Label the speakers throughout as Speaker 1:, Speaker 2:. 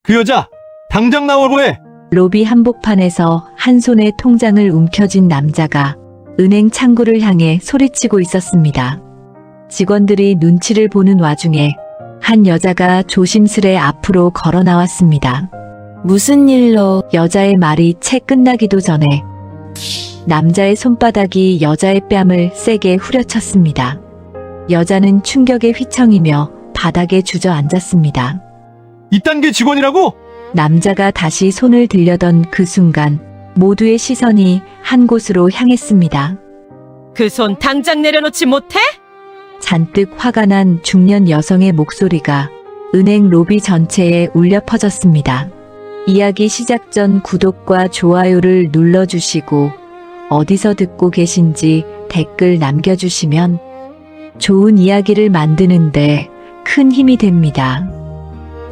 Speaker 1: 그 여자 당장 나오라고 해.
Speaker 2: 로비 한복판에서 한 손에 통장을 움켜쥔 남자가 은행 창구를 향해 소리치고 있었습니다. 직원들이 눈치를 보는 와중에 한 여자가 조심스레 앞으로 걸어 나왔습니다.
Speaker 3: 무슨 일로?
Speaker 2: 여자의 말이 채 끝나기도 전에 남자의 손바닥이 여자의 뺨을 세게 후려쳤습니다. 여자는 충격에 휘청이며 바닥에 주저앉았습니다.
Speaker 1: 이딴 게 직원이라고?
Speaker 2: 남자가 다시 손을 들려던 그 순간 모두의 시선이 한 곳으로 향했습니다.
Speaker 3: 그 손 당장 내려놓지 못해?
Speaker 2: 잔뜩 화가 난 중년 여성의 목소리가 은행 로비 전체에 울려 퍼졌습니다. 이야기 시작 전 구독과 좋아요를 눌러주시고 어디서 듣고 계신지 댓글 남겨주시면 좋은 이야기를 만드는데 큰 힘이 됩니다.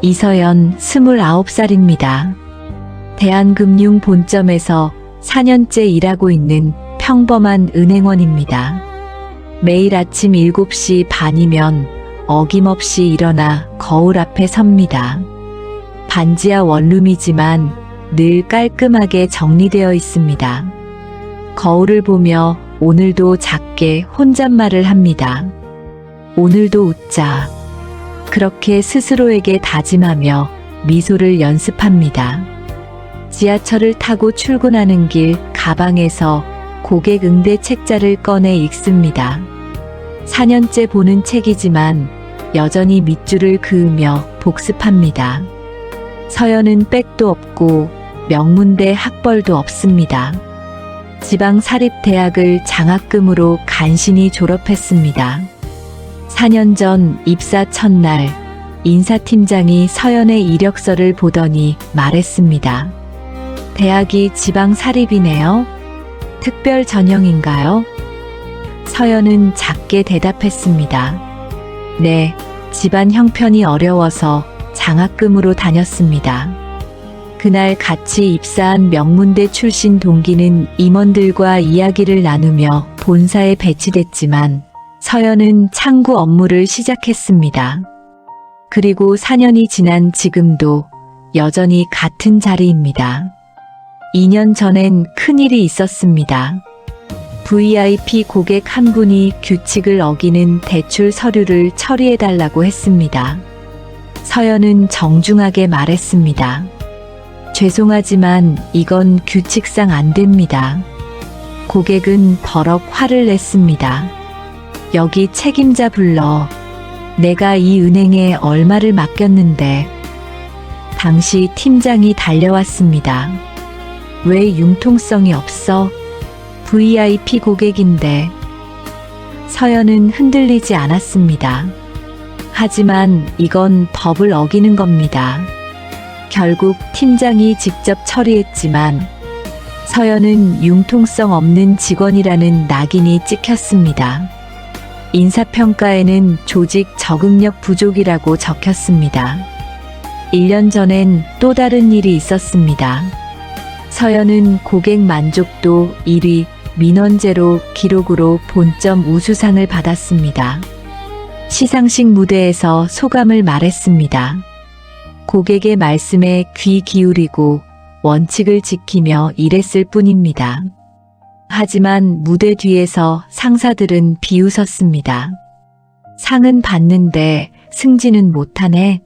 Speaker 2: 이서연 29살입니다. 대한금융본점에서 4년째 일하고 있는 평범한 은행원입니다. 매일 아침 7시 반이면 어김없이 일어나 거울 앞에 섭니다. 반지하 원룸이지만 늘 깔끔하게 정리되어 있습니다. 거울을 보며 오늘도 작게 혼잣말을 합니다. 오늘도 웃자. 그렇게 스스로에게 다짐하며 미소를 연습합니다. 지하철을 타고 출근하는 길 가방에서 고객 응대 책자를 꺼내 읽습니다. 4년째 보는 책이지만 여전히 밑줄을 그으며 복습합니다. 서연은 백도 없고 명문대 학벌도 없습니다. 지방 사립대학을 장학금으로 간신히 졸업했습니다. 4년 전 입사 첫날 인사팀장이 서연의 이력서를 보더니 말했습니다. 대학이 지방 사립이네요. 특별 전형인가요? 서연은 작게 대답했습니다. 네, 집안 형편이 어려워서 장학금으로 다녔습니다. 그날 같이 입사한 명문대 출신 동기는 임원들과 이야기를 나누며 본사에 배치됐지만 서연은 창구 업무를 시작했습니다. 그리고 4년이 지난 지금도 여전히 같은 자리입니다. 2년 전엔 큰일이 있었습니다. VIP 고객 한 분이 규칙을 어기는 대출 서류를 처리해달라고 했습니다. 서연은 정중하게 말했습니다. 죄송하지만 이건 규칙상 안 됩니다. 고객은 버럭 화를 냈습니다. 여기 책임자 불러. 내가 이 은행에 얼마를 맡겼는데. 당시 팀장이 달려왔습니다. 왜 융통성이 없어? VIP 고객인데. 서연은 흔들리지 않았습니다. 하지만 이건 법을 어기는 겁니다. 결국 팀장이 직접 처리했지만 서연은 융통성 없는 직원이라는 낙인이 찍혔습니다. 인사평가에는 조직 적응력 부족이라고 적혔습니다. 1년 전엔 또 다른 일이 있었습니다. 서연은 고객 만족도 1위, 민원제로 기록으로 본점 우수상을 받았습니다. 시상식 무대에서 소감을 말했습니다. 고객의 말씀에 귀 기울이고 원칙을 지키며 일했을 뿐입니다. 하지만 무대 뒤에서 상사들은 비웃었습니다. 상은 받는데 승진은 못하네.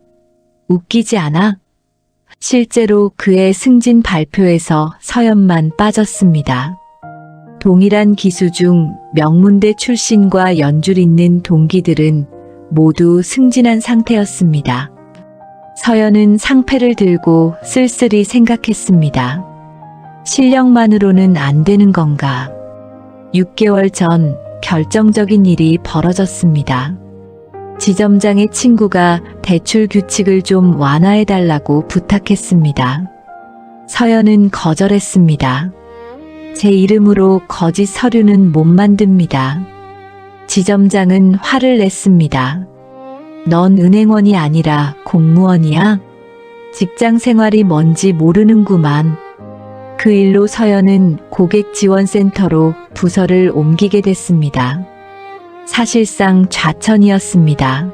Speaker 2: 웃기지 않아? 실제로 그의 승진 발표에서 서연만 빠졌습니다. 동일한 기수 중 명문대 출신과 연줄 있는 동기들은 모두 승진한 상태였습니다. 서연은 상패를 들고 쓸쓸히 생각했습니다. 실력만으로는 안 되는 건가? 6개월 전 결정적인 일이 벌어졌습니다. 지점장의 친구가 대출 규칙을 좀 완화해달라고 부탁했습니다. 서연은 거절했습니다. 제 이름으로 거짓 서류는 못 만듭니다. 지점장은 화를 냈습니다. 넌 은행원이 아니라 공무원이야? 직장 생활이 뭔지 모르는구만. 그 일로 서연은 고객지원센터로 부서를 옮기게 됐습니다. 사실상 좌천이었습니다.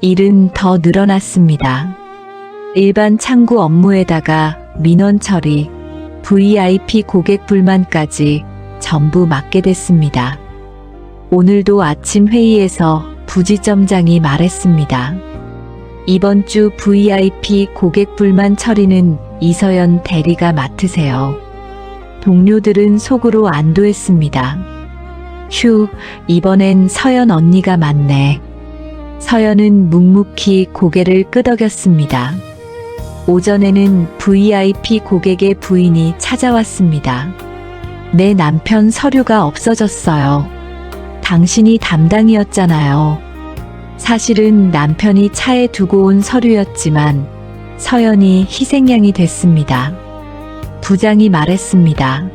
Speaker 2: 일은 더 늘어났습니다. 일반 창구 업무에다가 민원 처리, VIP 고객 불만까지 전부 맡게 됐습니다. 오늘도 아침 회의에서 부지점장이 말했습니다. 이번 주 VIP 고객 불만 처리는 이서연 대리가 맡으세요. 동료들은 속으로 안도했습니다. 휴, 이번엔 서연 언니가 맡네. 서연은 묵묵히 고개를 끄덕였습니다. 오전에는 VIP 고객의 부인이 찾아왔습니다. 내 남편 서류가 없어졌어요. 당신이 담당이었잖아요. 사실은 남편이 차에 두고 온 서류였지만 서연이 희생양이 됐습니다. 부장이 말했습니다.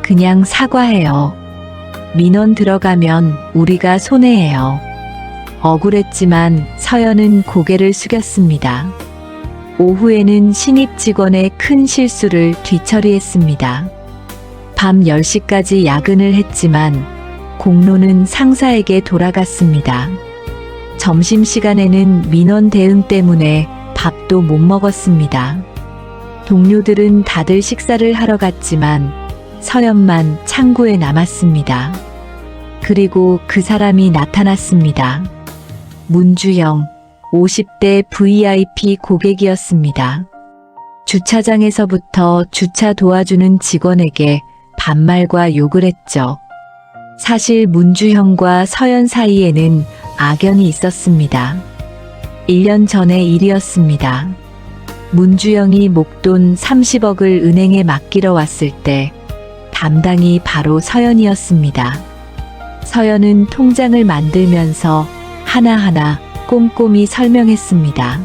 Speaker 2: 그냥 사과해요. 민원 들어가면 우리가 손해예요. 억울했지만 서연은 고개를 숙였습니다. 오후에는 신입 직원의 큰 실수를 뒤처리했습니다. 밤 10시까지 야근을 했지만 공로는 상사에게 돌아갔습니다. 점심시간에는 민원 대응 때문에 밥도 못 먹었습니다. 동료들은 다들 식사를 하러 갔지만 서연만 창구에 남았습니다. 그리고 그 사람이 나타났습니다. 문주영, 50대 VIP 고객이었습니다. 주차장에서부터 주차 도와주는 직원에게 반말과 욕을 했죠. 사실 문주형과 서연 사이에는 악연이 있었습니다. 1년 전의 일이었습니다. 문주영이 목돈 30억을 은행에 맡기러 왔을 때 담당이 바로 서연이었습니다. 서연은 통장을 만들면서 하나하나 꼼꼼히 설명했습니다.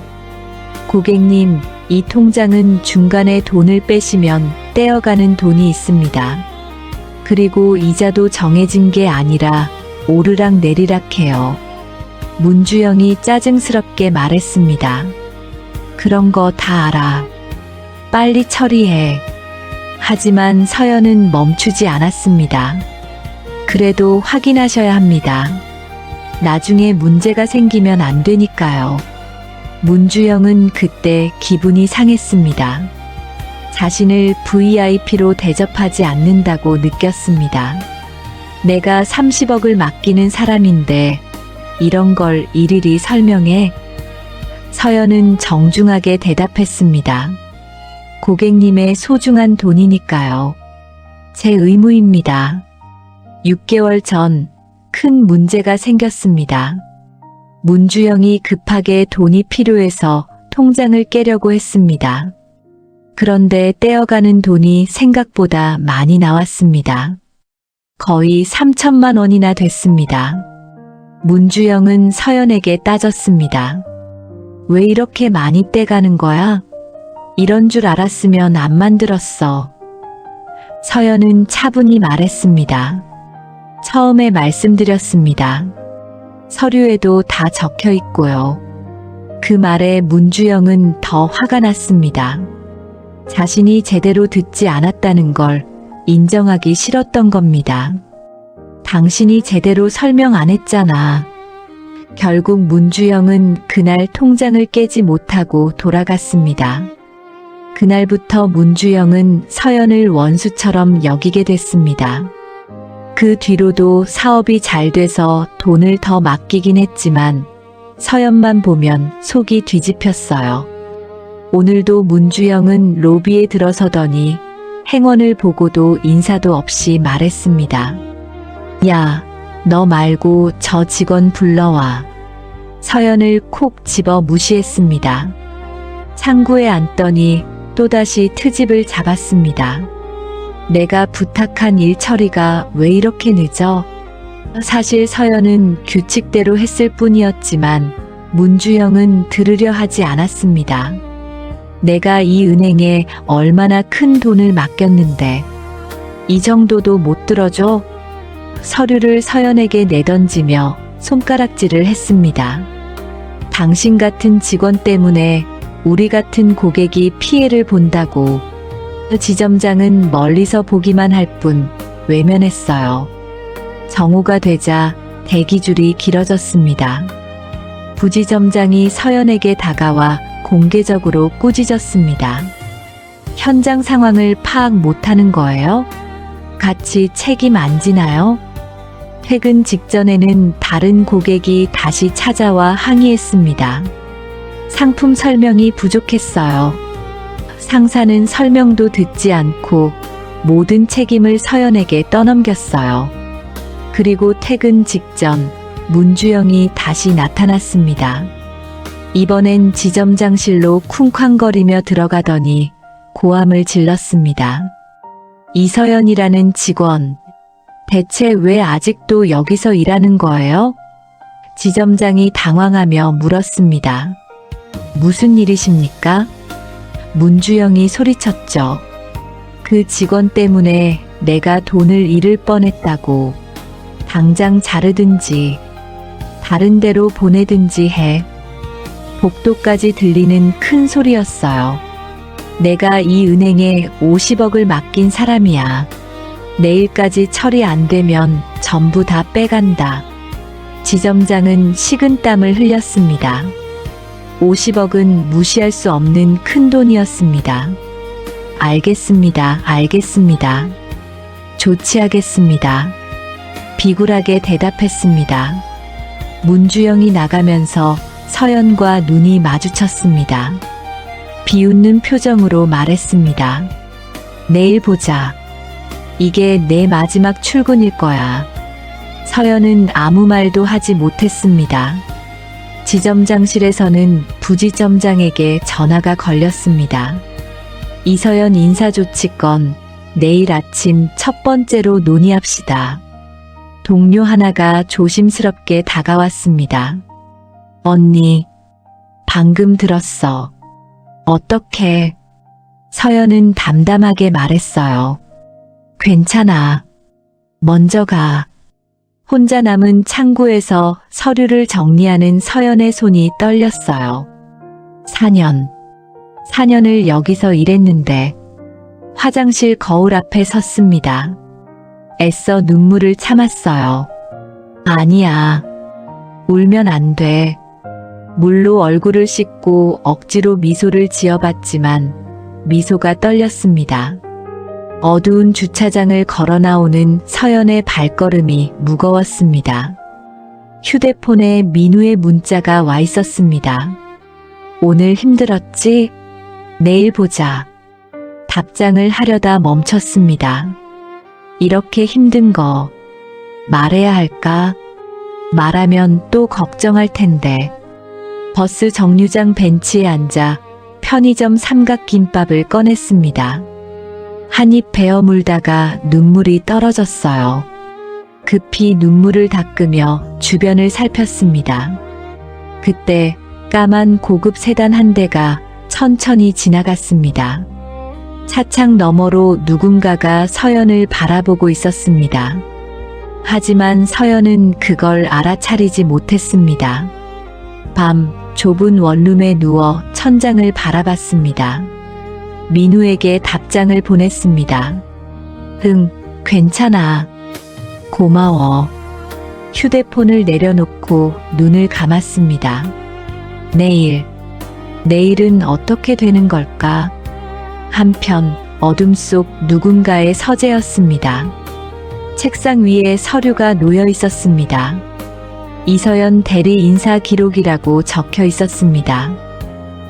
Speaker 2: 고객님, 이 통장은 중간에 돈을 빼시면 떼어가는 돈이 있습니다. 그리고 이자도 정해진 게 아니라 오르락 내리락 해요. 문주영이 짜증스럽게 말했습니다. 그런 거 다 알아. 빨리 처리해. 하지만 서연은 멈추지 않았습니다. 그래도 확인하셔야 합니다. 나중에 문제가 생기면 안 되니까요. 문주영은 그때 기분이 상했습니다. 자신을 VIP로 대접하지 않는다고 느꼈습니다. 내가 30억을 맡기는 사람인데 이런 걸 일일이 설명해? 서연은 정중하게 대답했습니다. 고객님의 소중한 돈이니까요. 제 의무입니다. 6개월 전 큰 문제가 생겼습니다. 문주영이 급하게 돈이 필요해서 통장을 깨려고 했습니다. 그런데 떼어가는 돈이 생각보다 많이 나왔습니다. 거의 3천만 원이나 됐습니다. 문주영은 서연에게 따졌습니다. 왜 이렇게 많이 떼가는 거야? 이런 줄 알았으면 안 만들었어. 서연은 차분히 말했습니다. 처음에 말씀드렸습니다. 서류에도 다 적혀 있고요. 그 말에 문주영은 더 화가 났습니다. 자신이 제대로 듣지 않았다는 걸 인정하기 싫었던 겁니다. 당신이 제대로 설명 안 했잖아. 결국 문주영은 그날 통장을 깨지 못하고 돌아갔습니다. 그날부터 문주영은 서연을 원수처럼 여기게 됐습니다. 그 뒤로도 사업이 잘 돼서 돈을 더 맡기긴 했지만 서연만 보면 속이 뒤집혔어요. 오늘도 문주영은 로비에 들어서더니 행원을 보고도 인사도 없이 말했습니다. 야, 너 말고 저 직원 불러와. 서연을 콕 집어 무시했습니다. 창구에 앉더니 또다시 트집을 잡았습니다. 내가 부탁한 일 처리가 왜 이렇게 늦어? 사실 서연은 규칙대로 했을 뿐이었지만 문주영은 들으려 하지 않았습니다. 내가 이 은행에 얼마나 큰 돈을 맡겼는데 이 정도도 못 들어줘? 서류를 서연에게 내던지며 손가락질을 했습니다. 당신 같은 직원 때문에 우리 같은 고객이 피해를 본다고. 지점장은 멀리서 보기만 할 뿐 외면했어요. 정오가 되자 대기줄이 길어졌습니다. 부지점장이 서연에게 다가와 공개적으로 꾸짖었습니다. 현장 상황을 파악 못하는 거예요? 같이 책임 안 지나요? 퇴근 직전에는 다른 고객이 다시 찾아와 항의했습니다. 상품 설명이 부족했어요. 상사는 설명도 듣지 않고 모든 책임을 서연에게 떠넘겼어요. 그리고 퇴근 직전 문주영이 다시 나타났습니다. 이번엔 지점장실로 쿵쾅거리며 들어가더니 고함을 질렀습니다. 이서연이라는 직원, 대체 왜 아직도 여기서 일하는 거예요? 지점장이 당황하며 물었습니다. 무슨 일이십니까? 문주영이 소리쳤죠. 그 직원 때문에 내가 돈을 잃을 뻔했다고. 당장 자르든지 다른 데로 보내든지 해. 복도까지 들리는 큰 소리였어요. 내가 이 은행에 50억을 맡긴 사람이야. 내일까지 처리 안 되면 전부 다 빼간다. 지점장은 식은땀을 흘렸습니다. 50억은 무시할 수 없는 큰 돈이었습니다. 알겠습니다. 알겠습니다. 조치하겠습니다. 비굴하게 대답했습니다. 문주영이 나가면서 서연과 눈이 마주쳤습니다. 비웃는 표정으로 말했습니다. 내일 보자. 이게 내 마지막 출근일 거야. 서연은 아무 말도 하지 못했습니다. 지점장실에서는 부지점장에게 전화가 걸렸습니다. 이서연 인사조치건 내일 아침 첫 번째로 논의합시다. 동료 하나가 조심스럽게 다가왔습니다. 언니, 방금 들었어. 어떻게? 서연은 담담하게 말했어요. 괜찮아. 먼저 가. 혼자 남은 창구에서 서류를 정리하는 서연의 손이 떨렸어요. 4년을 여기서 일했는데 화장실 거울 앞에 섰습니다. 애써 눈물을 참았어요. 아니야. 울면 안 돼. 물로 얼굴을 씻고 억지로 미소를 지어봤지만 미소가 떨렸습니다. 어두운 주차장을 걸어 나오는 서연의 발걸음이 무거웠습니다. 휴대폰에 민우의 문자가 와 있었습니다. 오늘 힘들었지? 내일 보자. 답장을 하려다 멈췄습니다. 이렇게 힘든 거 말해야 할까? 말하면 또 걱정할 텐데. 버스 정류장 벤치에 앉아 편의점 삼각김밥을 꺼냈습니다. 한 입 베어 물다가 눈물이 떨어졌어요. 급히 눈물을 닦으며 주변을 살폈습니다. 그때 까만 고급 세단 한 대가 천천히 지나갔습니다. 차창 너머로 누군가가 서연을 바라보고 있었습니다. 하지만 서연은 그걸 알아차리지 못했습니다. 밤 좁은 원룸에 누워 천장을 바라봤습니다. 민우에게 답장을 보냈습니다. 응, 괜찮아. 고마워. 휴대폰을 내려놓고 눈을 감았습니다. 내일은 어떻게 되는 걸까? 한편 어둠 속 누군가의 서재였습니다. 책상 위에 서류가 놓여 있었습니다. 이서연 대리 인사 기록이라고 적혀 있었습니다.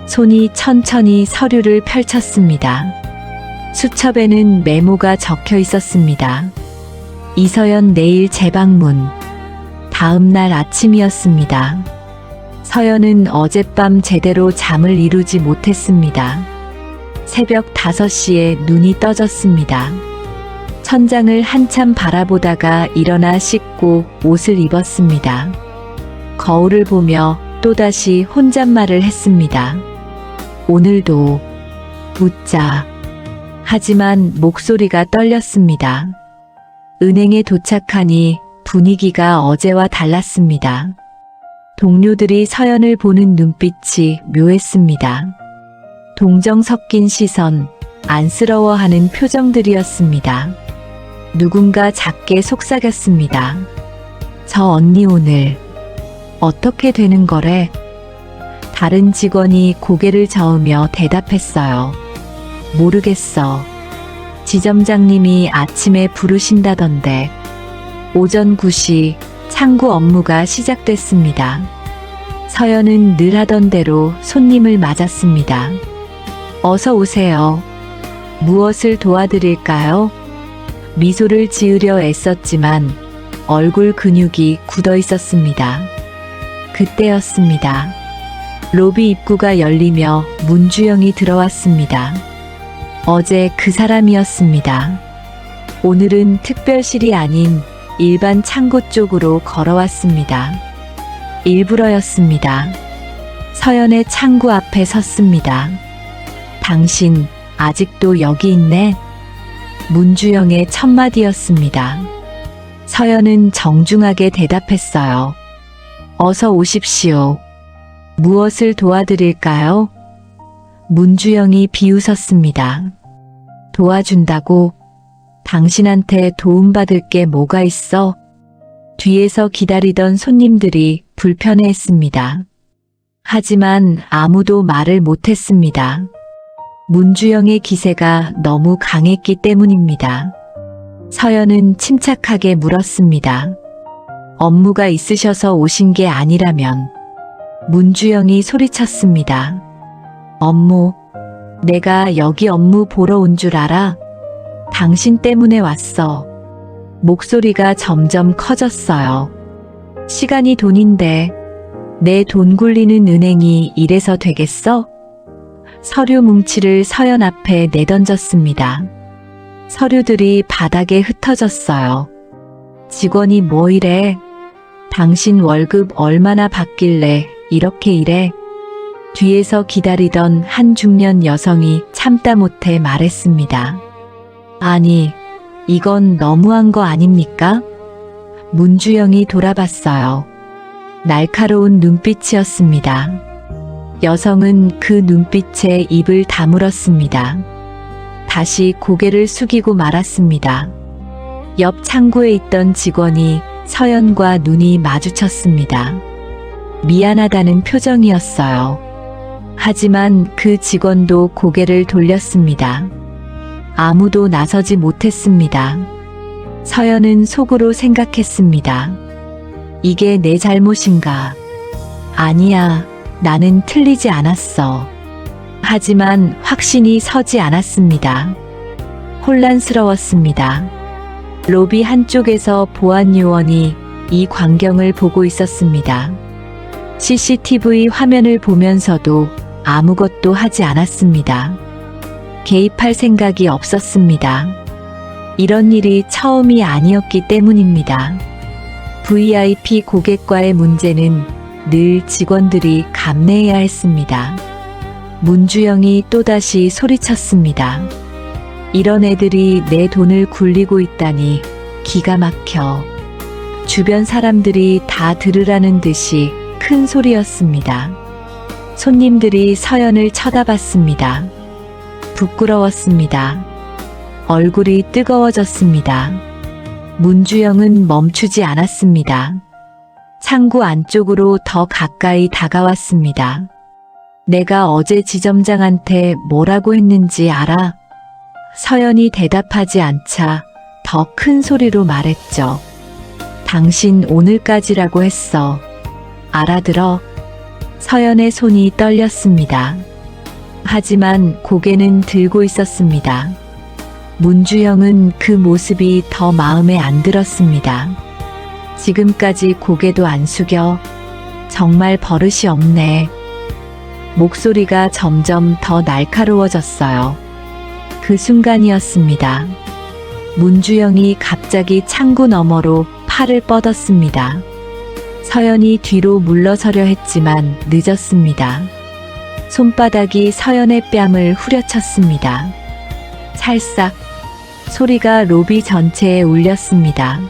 Speaker 2: 손이 천천히 서류를 펼쳤습니다. 수첩에는 메모가 적혀 있었습니다. 이서연 내일 재방문. 다음 날 아침이었습니다. 서연은 어젯밤 제대로 잠을 이루지 못했습니다. 새벽 5시에 눈이 떠졌습니다. 천장을 한참 바라보다가 일어나 씻고 옷을 입었습니다. 거울을 보며 또다시 혼잣말을 했습니다. 오늘도 웃자. 하지만 목소리가 떨렸습니다. 은행에 도착하니 분위기가 어제와 달랐습니다. 동료들이 서연을 보는 눈빛이 묘했습니다. 동정 섞인 시선, 안쓰러워하는 표정들이었습니다. 누군가 작게 속삭였습니다. 저 언니 오늘 어떻게 되는 거래? 다른 직원이 고개를 저으며 대답했어요. 모르겠어. 지점장님이 아침에 부르신다던데. 오전 9시 창구 업무가 시작됐습니다. 서연은 늘 하던 대로 손님을 맞았습니다. 어서 오세요. 무엇을 도와드릴까요? 미소를 지으려 애썼지만 얼굴 근육이 굳어 있었습니다. 그때였습니다. 로비 입구가 열리며 문주영이 들어왔습니다. 어제 그 사람이었습니다. 오늘은 특별실이 아닌 일반 창고 쪽으로 걸어왔습니다. 일부러였습니다. 서연의 창구 앞에 섰습니다. 당신 아직도 여기 있네? 문주영의 첫마디였습니다. 서연은 정중하게 대답했어요. 어서 오십시오. 무엇을 도와드릴까요? 문주영이 비웃었습니다. 도와준다고? 당신한테 도움받을 게 뭐가 있어? 뒤에서 기다리던 손님들이 불편해했습니다. 하지만 아무도 말을 못했습니다. 문주영의 기세가 너무 강했기 때문입니다. 서연은 침착하게 물었습니다. 업무가 있으셔서 오신 게 아니라면? 문주영이 소리쳤습니다. 업무? 내가 여기 업무 보러 온 줄 알아? 당신 때문에 왔어. 목소리가 점점 커졌어요. 시간이 돈인데 내 돈 굴리는 은행이 이래서 되겠어? 서류 뭉치를 서연 앞에 내던졌습니다. 서류들이 바닥에 흩어졌어요. 직원이 뭐 이래? 당신 월급 얼마나 받길래 이렇게 일해? 뒤에서 기다리던 한 중년 여성이 참다 못해 말했습니다. 아니, 이건 너무한 거 아닙니까? 문주영이 돌아봤어요. 날카로운 눈빛이었습니다. 여성은 그 눈빛에 입을 다물었습니다. 다시 고개를 숙이고 말았습니다. 옆 창구에 있던 직원이 서연과 눈이 마주쳤습니다. 미안하다는 표정이었어요. 하지만 그 직원도 고개를 돌렸습니다. 아무도 나서지 못했습니다. 서연은 속으로 생각했습니다. 이게 내 잘못인가? 아니야, 나는 틀리지 않았어. 하지만 확신이 서지 않았습니다. 혼란스러웠습니다. 로비 한쪽에서 보안 요원이 이 광경을 보고 있었습니다. CCTV 화면을 보면서도 아무것도 하지 않았습니다. 개입할 생각이 없었습니다. 이런 일이 처음이 아니었기 때문입니다. VIP 고객과의 문제는 늘 직원들이 감내해야 했습니다. 문주영이 또다시 소리쳤습니다. 이런 애들이 내 돈을 굴리고 있다니 기가 막혀. 주변 사람들이 다 들으라는 듯이 큰 소리였습니다. 손님들이 서연을 쳐다봤습니다. 부끄러웠습니다. 얼굴이 뜨거워졌습니다. 문주영은 멈추지 않았습니다. 창구 안쪽으로 더 가까이 다가왔습니다. 내가 어제 지점장한테 뭐라고 했는지 알아? 서연이 대답하지 않자 더 큰 소리로 말했죠. 당신 오늘까지라고 했어. 알아들어? 서연의 손이 떨렸습니다. 하지만 고개는 들고 있었습니다. 문주영은 그 모습이 더 마음에 안 들었습니다. 지금까지 고개도 안 숙여. 정말 버릇이 없네. 목소리가 점점 더 날카로워졌어요. 그 순간이었습니다. 문주영이 갑자기 창구 너머로 팔을 뻗었습니다. 서연이 뒤로 물러서려 했지만 늦었습니다. 손바닥이 서연의 뺨을 후려쳤습니다. 찰싹 소리가 로비 전체에 울렸습니다.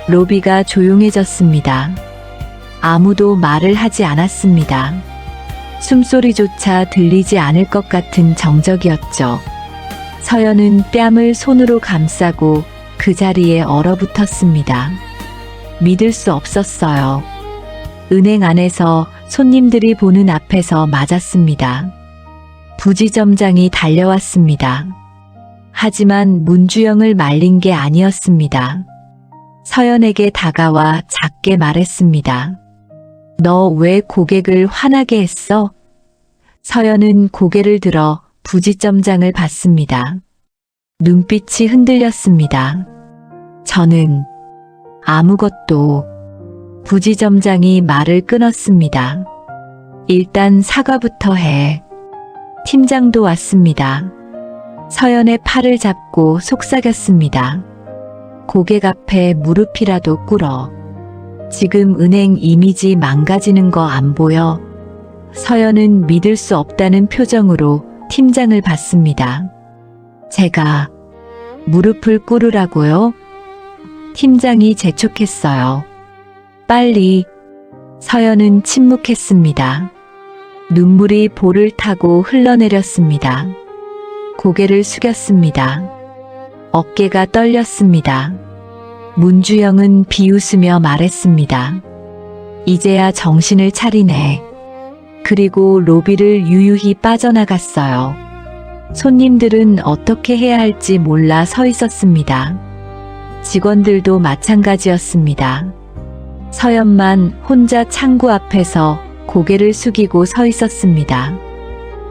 Speaker 2: 로비가 조용해졌습니다. 아무도 말을 하지 않았습니다. 숨소리조차 들리지 않을 것 같은 정적이었죠. 서연은 뺨을 손으로 감싸고 그 자리에 얼어붙었습니다. 믿을 수 없었어요. 은행 안에서 손님들이 보는 앞에서 맞았습니다. 부지점장이 달려왔습니다. 하지만 문주영을 말린 게 아니었습니다. 서연에게 다가와 작게 말했습니다. 너 왜 고객을 화나게 했어? 서연은 고개를 들어 부지점장을 봤습니다. 눈빛이 흔들렸습니다. 저는 아무것도. 부지점장이 말을 끊었습니다. 일단 사과부터 해. 팀장도 왔습니다. 서연의 팔을 잡고 속삭였습니다. 고객 앞에 무릎이라도 꿇어. 지금 은행 이미지 망가지는 거 안 보여? 서연은 믿을 수 없다는 표정으로 팀장을 봤습니다. 제가 무릎을 꿇으라고요? 팀장이 재촉했어요. 빨리. 서연은 침묵했습니다. 눈물이 볼을 타고 흘러내렸습니다. 고개를 숙였습니다. 어깨가 떨렸습니다. 문주영은 비웃으며 말했습니다. 이제야 정신을 차리네. 그리고 로비를 유유히 빠져나갔어요. 손님들은 어떻게 해야 할지 몰라 서 있었습니다. 직원들도 마찬가지였습니다. 서연만 혼자 창구 앞에서 고개를 숙이고 서 있었습니다.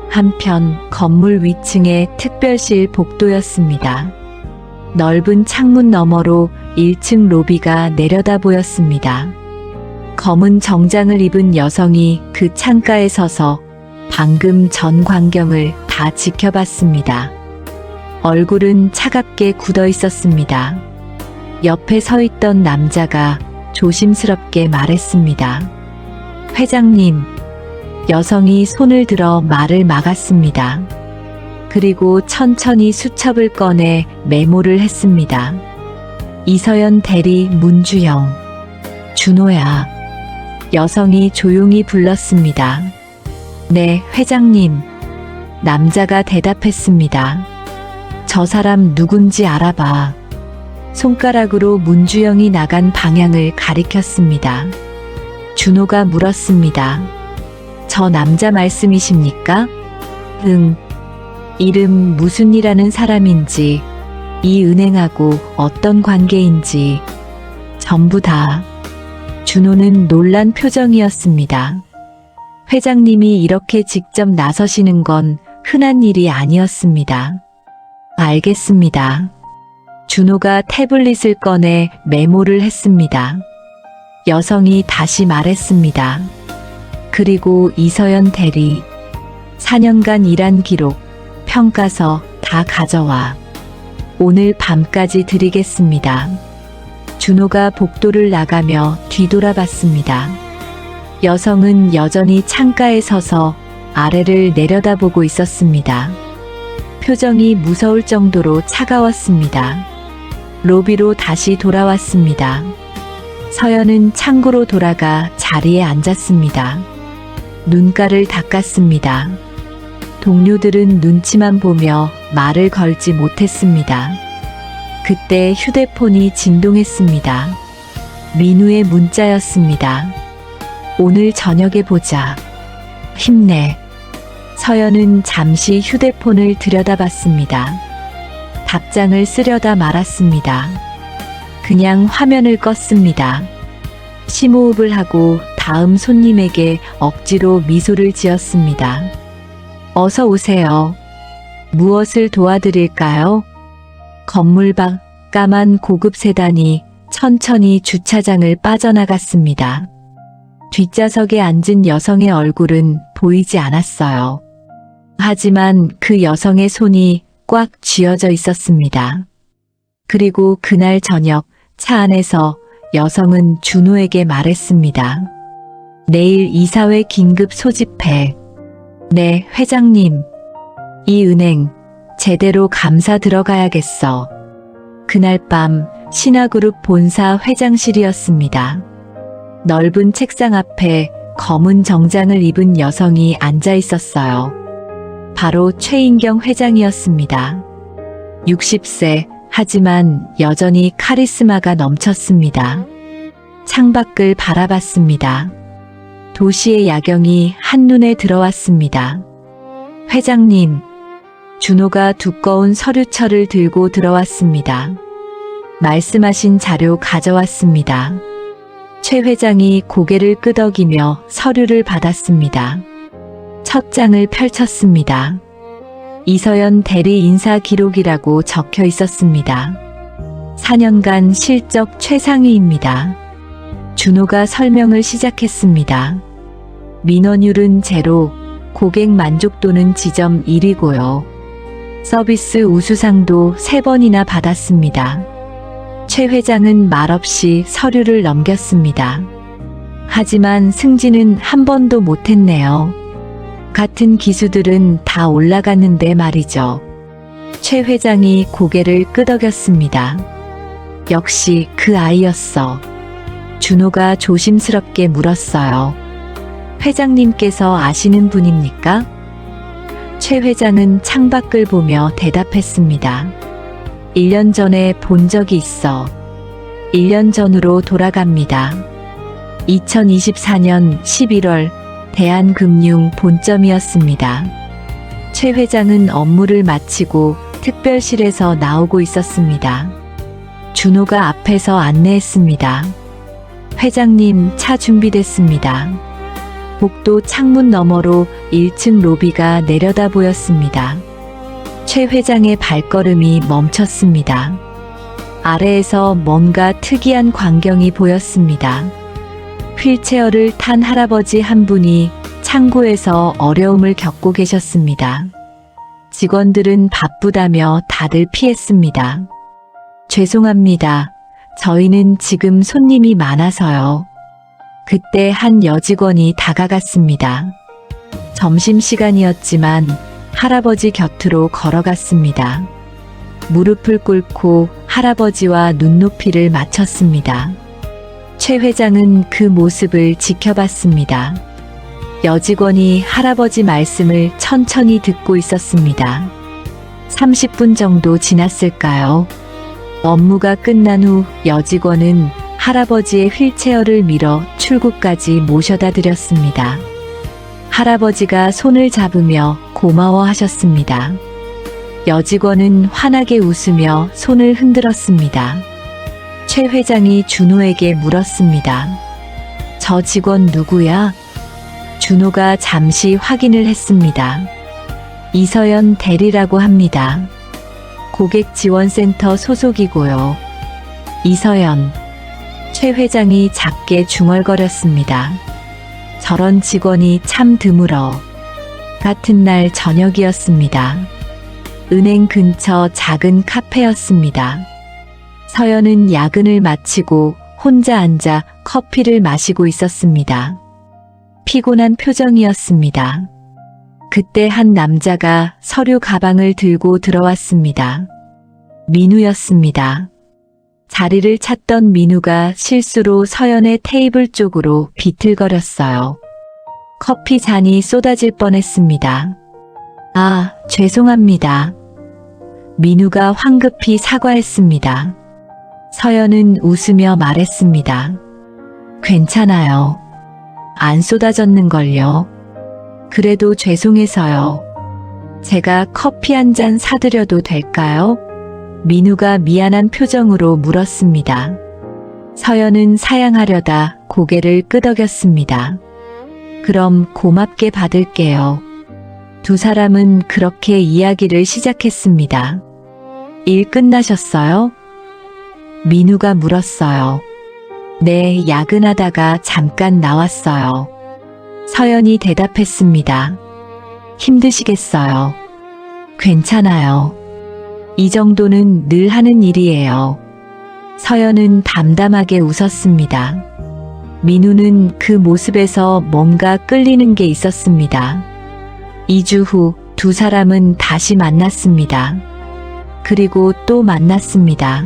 Speaker 2: 한편 건물 위층의 특별실 복도였습니다. 넓은 창문 너머로 1층 로비가 내려다 보였습니다. 검은 정장을 입은 여성이 그 창가에 서서 방금 전 광경을 다 지켜봤습니다. 얼굴은 차갑게 굳어 있었습니다. 옆에 서 있던 남자가 조심스럽게 말했습니다. 회장님. 여성이 손을 들어 말을 막았습니다. 그리고 천천히 수첩을 꺼내 메모를 했습니다. 이서연 대리 문주영. 준호야. 여성이 조용히 불렀습니다. 네, 회장님. 남자가 대답했습니다. 저 사람 누군지 알아봐. 손가락으로 문주영이 나간 방향을 가리켰습니다. 준호가 물었습니다. 저 남자 말씀이십니까? 응. 이름 무슨 이라는 사람인지, 이 은행하고 어떤 관계인지, 전부 다. 준호는 놀란 표정이었습니다. 회장님이 이렇게 직접 나서시는 건 흔한 일이 아니었습니다. 알겠습니다. 준호가 태블릿을 꺼내 메모를 했습니다. 여성이 다시 말했습니다. 그리고 이서연 대리. 4년간 일한 기록, 평가서 다 가져와. 오늘 밤까지 드리겠습니다. 준호가 복도를 나가며 뒤돌아봤습니다. 여성은 여전히 창가에 서서 아래를 내려다보고 있었습니다. 표정이 무서울 정도로 차가웠습니다. 로비로 다시 돌아왔습니다. 서연은 창구로 돌아가 자리에 앉았습니다. 눈가를 닦았습니다. 동료들은 눈치만 보며 말을 걸지 못했습니다. 그때 휴대폰이 진동했습니다. 민우의 문자였습니다. 오늘 저녁에 보자. 힘내. 서연은 잠시 휴대폰을 들여다봤습니다. 답장을 쓰려다 말았습니다. 그냥 화면을 껐습니다. 심호흡을 하고 다음 손님에게 억지로 미소를 지었습니다. 어서 오세요. 무엇을 도와드릴까요? 건물 밖 까만 고급 세단이 천천히 주차장을 빠져나갔습니다. 뒷좌석에 앉은 여성의 얼굴은 보이지 않았어요. 하지만 그 여성의 손이 꽉 쥐어져 있었습니다. 그리고 그날 저녁 차 안에서 여성은 준호에게 말했습니다. 내일 이사회 긴급 소집해. 네, 회장님. 이 은행 제대로 감사 들어가야겠어. 그날 밤 신화그룹 본사 회장실이었습니다. 넓은 책상 앞에 검은 정장을 입은 여성이 앉아 있었어요. 바로 최인경 회장이었습니다. 60세, 하지만 여전히 카리스마가 넘쳤습니다. 창밖을 바라봤습니다. 도시의 야경이 한눈에 들어왔습니다. 회장님, 준호가 두꺼운 서류철을 들고 들어왔습니다. 말씀하신 자료 가져왔습니다. 최 회장이 고개를 끄덕이며 서류를 받았습니다. 첫 장을 펼쳤습니다. 이서연 대리 인사 기록이라고 적혀 있었습니다. 4년간 실적 최상위입니다. 준호가 설명을 시작했습니다. 민원율은 제로, 고객 만족도는 지점 1위고요. 서비스 우수상도 3번이나 받았습니다. 최 회장은 말없이 서류를 넘겼습니다. 하지만 승진은 한 번도 못했네요. 같은 기수들은 다 올라갔는데 말이죠. 최 회장이 고개를 끄덕였습니다. 역시 그 아이였어. 준호가 조심스럽게 물었어요. 회장님께서 아시는 분입니까? 최 회장은 창밖을 보며 대답했습니다. 1년 전에 본 적이 있어. 1년 전으로 돌아갑니다. 2024년 11월 대한금융 본점이었습니다. 최 회장은 업무를 마치고 특별실에서 나오고 있었습니다. 준호가 앞에서 안내했습니다. 회장님, 차 준비됐습니다. 복도 창문 너머로 1층 로비가 내려다 보였습니다. 최 회장의 발걸음이 멈췄습니다. 아래에서 뭔가 특이한 광경이 보였습니다. 휠체어를 탄 할아버지 한 분이 창고에서 어려움을 겪고 계셨습니다. 직원들은 바쁘다며 다들 피했습니다. 죄송합니다. 저희는 지금 손님이 많아서요. 그때 한 여직원이 다가갔습니다. 점심시간이었지만 할아버지 곁으로 걸어갔습니다. 무릎을 꿇고 할아버지와 눈높이를 맞췄습니다. 최 회장은 그 모습을 지켜봤습니다. 여직원이 할아버지 말씀을 천천히 듣고 있었습니다. 30분 정도 지났을까요? 업무가 끝난 후 여직원은 할아버지의 휠체어를 밀어 출구까지 모셔다 드렸습니다. 할아버지가 손을 잡으며 고마워하셨습니다. 여직원은 환하게 웃으며 손을 흔들었습니다. 최 회장이 준호에게 물었습니다. 저 직원 누구야? 준호가 잠시 확인을 했습니다. 이서연 대리라고 합니다. 고객지원센터 소속이고요. 이서연. 최 회장이 작게 중얼거렸습니다. 저런 직원이 참 드물어. 같은 날 저녁이었습니다. 은행 근처 작은 카페였습니다. 서연은 야근을 마치고 혼자 앉아 커피를 마시고 있었습니다. 피곤한 표정이었습니다. 그때 한 남자가 서류 가방을 들고 들어왔습니다. 민우였습니다. 자리를 찾던 민우가 실수로 서연의 테이블 쪽으로 비틀거렸어요. 커피 잔이 쏟아질 뻔했습니다. 아, 죄송합니다. 민우가 황급히 사과했습니다. 서연은 웃으며 말했습니다. 괜찮아요. 안 쏟아졌는걸요. 그래도 죄송해서요. 제가 커피 한 잔 사드려도 될까요? 민우가 미안한 표정으로 물었습니다. 서연은 사양하려다 고개를 끄덕였습니다. 그럼 고맙게 받을게요. 두 사람은 그렇게 이야기를 시작했습니다. 일 끝나셨어요? 민우가 물었어요. 네, 야근하다가 잠깐 나왔어요. 서연이 대답했습니다. 힘드시겠어요? 괜찮아요. 이 정도는 늘 하는 일이에요. 서연은 담담하게 웃었습니다. 민우는 그 모습에서 뭔가 끌리는 게 있었습니다. 2주 후 두 사람은 다시 만났습니다. 그리고 또 만났습니다.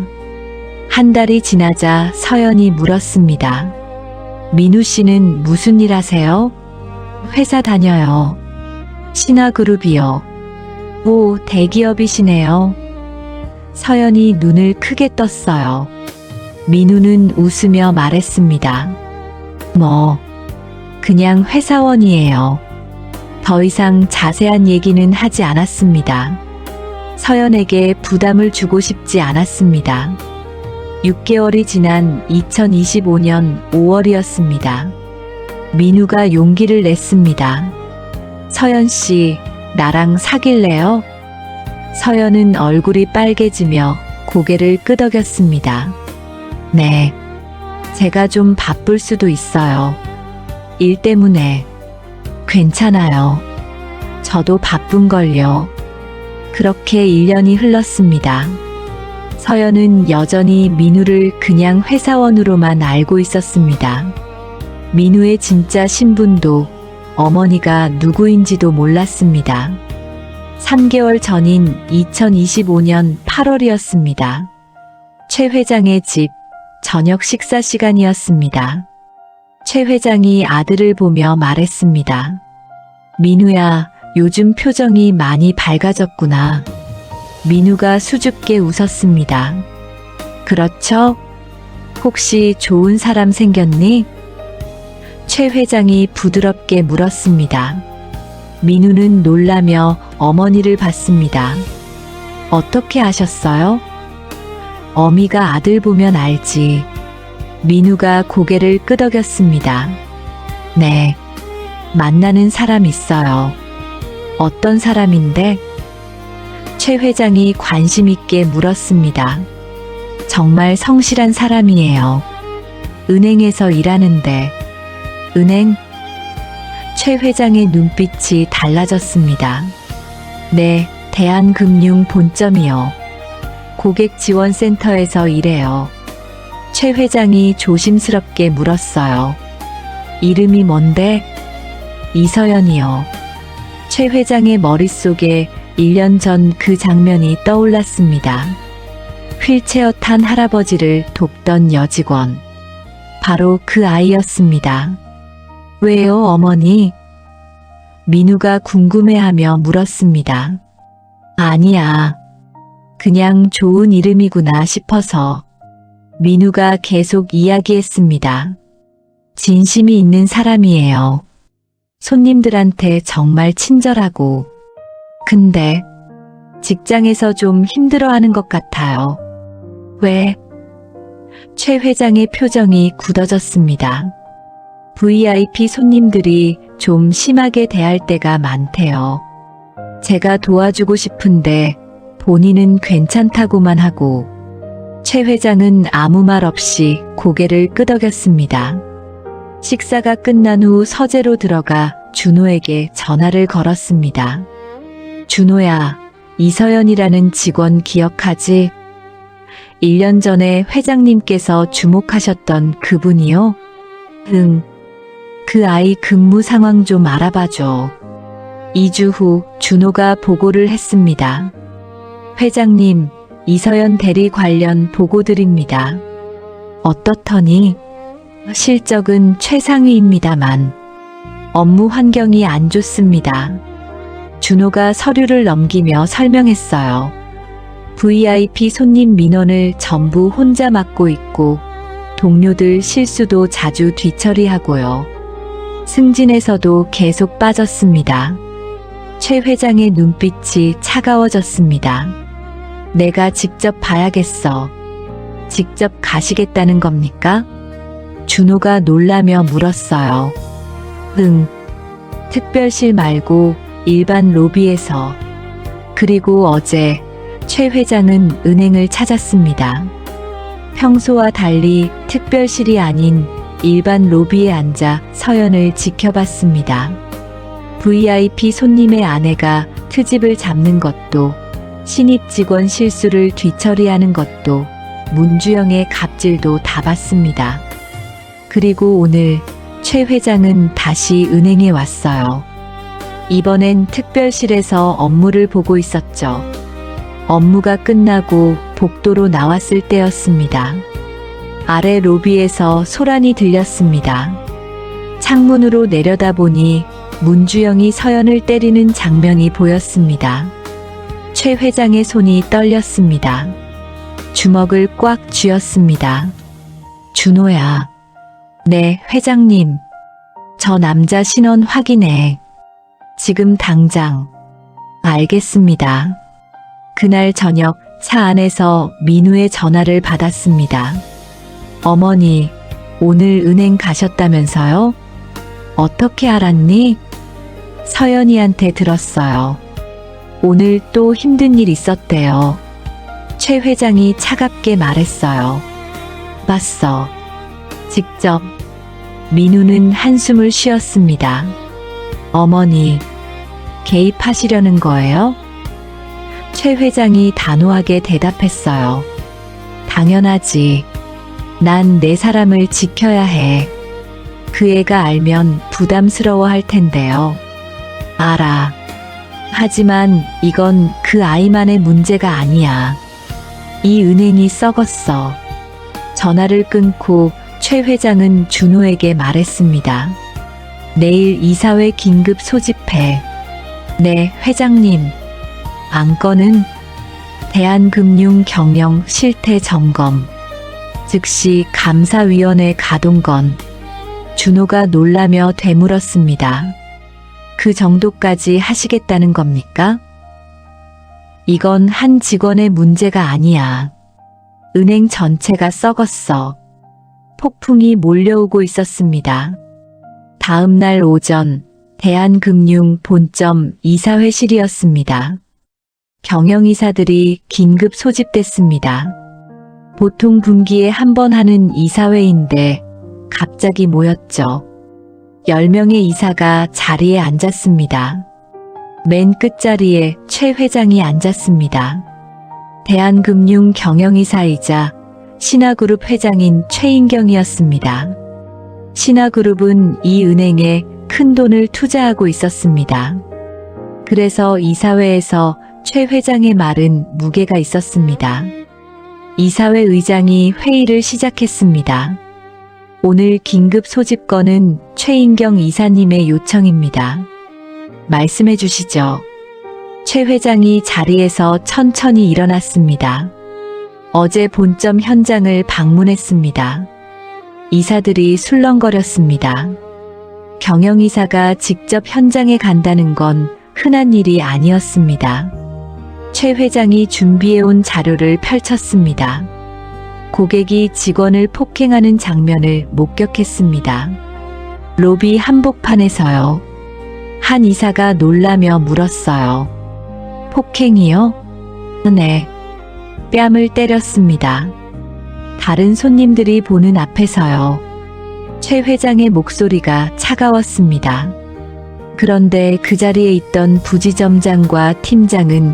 Speaker 2: 한 달이 지나자 서연이 물었습니다. 민우 씨는 무슨 일 하세요? 회사 다녀요. 신화그룹이요. 오, 대기업이시네요. 서연이 눈을 크게 떴어요. 민우는 웃으며 말했습니다. 그냥 회사원이에요. 더 이상 자세한 얘기는 하지 않았습니다. 서연에게 부담을 주고 싶지 않았습니다. 6개월이 지난 2025년 5월이었습니다. 민우가 용기를 냈습니다. 서연 씨, 나랑 사귈래요? 서연은 얼굴이 빨개지며 고개를 끄덕였습니다. 네. 제가 좀 바쁠 수도 있어요. 일 때문에. 괜찮아요. 저도 바쁜걸요. 그렇게 1년이 흘렀습니다. 서연은 여전히 민우를 그냥 회사원으로만 알고 있었습니다. 민우의 진짜 신분도 어머니가 누구인지도 몰랐습니다. 3개월 전인 2025년 8월이었습니다. 최 회장의 집, 저녁 식사 시간이었습니다. 최 회장이 아들을 보며 말했습니다. 민우야, 요즘 표정이 많이 밝아졌구나. 민우가 수줍게 웃었습니다. 그렇죠? 혹시 좋은 사람 생겼니? 최 회장이 부드럽게 물었습니다. 민우는 놀라며 어머니를 봤습니다. 어떻게 아셨어요? 어미가 아들 보면 알지. 민우가 고개를 끄덕였습니다. 네. 만나는 사람 있어요. 어떤 사람인데? 최 회장이 관심 있게 물었습니다. 정말 성실한 사람이에요. 은행에서 일하는데. 은행? 최 회장의 눈빛이 달라졌습니다. 네, 대한금융본점이요. 고객지원센터에서 일해요. 최 회장이 조심스럽게 물었어요. 이름이 뭔데? 이서연이요. 최 회장의 머릿속에 1년 전 그 장면이 떠올랐습니다. 휠체어 탄 할아버지를 돕던 여직원. 바로 그 아이였습니다. 왜요, 어머니? 민우가 궁금해하며 물었습니다. 아니야. 그냥 좋은 이름이구나 싶어서. 민우가 계속 이야기했습니다. 진심이 있는 사람이에요. 손님들한테 정말 친절하고. 근데 직장에서 좀 힘들어하는 것 같아요. 왜? 최 회장의 표정이 굳어졌습니다. VIP 손님들이 좀 심하게 대할 때가 많대요. 제가 도와주고 싶은데 본인은 괜찮다고만 하고. 최 회장은 아무 말 없이 고개를 끄덕였습니다. 식사가 끝난 후 서재로 들어가 준호에게 전화를 걸었습니다. 준호야, 이서연이라는 직원 기억하지? 1년 전에 회장님께서 주목하셨던 그분이요? 응. 그 아이 근무 상황 좀 알아봐줘. 2주 후 준호가 보고를 했습니다. 회장님, 이서연 대리 관련 보고 드립니다. 어떻더니? 실적은 최상위입니다만 업무 환경이 안 좋습니다. 준호가 서류를 넘기며 설명했어요. VIP 손님 민원을 전부 혼자 맡고 있고 동료들 실수도 자주 뒤처리하고요. 승진에서도 계속 빠졌습니다. 최 회장의 눈빛이 차가워졌습니다. 내가 직접 봐야겠어. 직접 가시겠다는 겁니까? 준호가 놀라며 물었어요. 응. 특별실 말고 일반 로비에서. 그리고 어제 최 회장은 은행을 찾았습니다. 평소와 달리 특별실이 아닌 일반 로비에 앉아 서연을 지켜봤습니다. VIP 손님의 아내가 트집을 잡는 것도, 신입 직원 실수를 뒤처리하는 것도, 문주영의 갑질도 다 봤습니다. 그리고 오늘 최 회장은 다시 은행에 왔어요. 이번엔 특별실에서 업무를 보고 있었죠. 업무가 끝나고 복도로 나왔을 때였습니다. 아래 로비에서 소란이 들렸습니다. 창문으로 내려다보니 문주영이 서연을 때리는 장면이 보였습니다. 최 회장의 손이 떨렸습니다. 주먹을 꽉 쥐었습니다. 준호야. 네, 회장님. 저 남자 신원 확인해. 지금 당장. 알겠습니다. 그날 저녁 차 안에서 민우의 전화를 받았습니다. 어머니, 오늘 은행 가셨다면서요? 어떻게 알았니? 서연이한테 들었어요. 오늘 또 힘든 일 있었대요. 최 회장이 차갑게 말했어요. 봤어. 직접. 민우는 한숨을 쉬었습니다. 어머니, 개입하시려는 거예요? 최 회장이 단호하게 대답했어요. 당연하지. 난 내 사람을 지켜야 해. 그 애가 알면 부담스러워 할 텐데요. 알아. 하지만 이건 그 아이만의 문제가 아니야. 이 은행이 썩었어. 전화를 끊고 최 회장은 준호에게 말했습니다. 내일 이사회 긴급 소집해. 네, 회장님. 안건은 대한금융경영 실태 점검. 즉시 감사위원회 가동건. 준호가 놀라며 되물었습니다. 그 정도까지 하시겠다는 겁니까? 이건 한 직원의 문제가 아니야. 은행 전체가 썩었어. 폭풍이 몰려오고 있었습니다. 다음 날 오전 대한금융 본점 이사회실이었습니다. 경영이사들이 긴급 소집됐습니다. 보통 분기에 한 번 하는 이사회인데 갑자기 모였죠. 10명의 이사가 자리에 앉았습니다. 맨 끝자리에 최 회장이 앉았습니다. 대한금융 경영이사이자 신화그룹 회장인 최인경이었습니다. 신화그룹은 이 은행에 큰 돈을 투자하고 있었습니다. 그래서 이사회에서 최 회장의 말은 무게가 있었습니다. 이사회 의장이 회의를 시작했습니다. 오늘 긴급 소집건은 최인경 이사님의 요청입니다. 말씀해 주시죠. 최 회장이 자리에서 천천히 일어났습니다. 어제 본점 현장을 방문했습니다. 이사들이 술렁거렸습니다. 경영이사가 직접 현장에 간다는 건 흔한 일이 아니었습니다. 최 회장이 준비해온 자료를 펼쳤습니다. 고객이 직원을 폭행하는 장면을 목격했습니다. 로비 한복판에서요. 한 이사가 놀라며 물었어요. 폭행이요? 네. 뺨을 때렸습니다. 다른 손님들이 보는 앞에서요. 최 회장의 목소리가 차가웠습니다. 그런데 그 자리에 있던 부지점장과 팀장은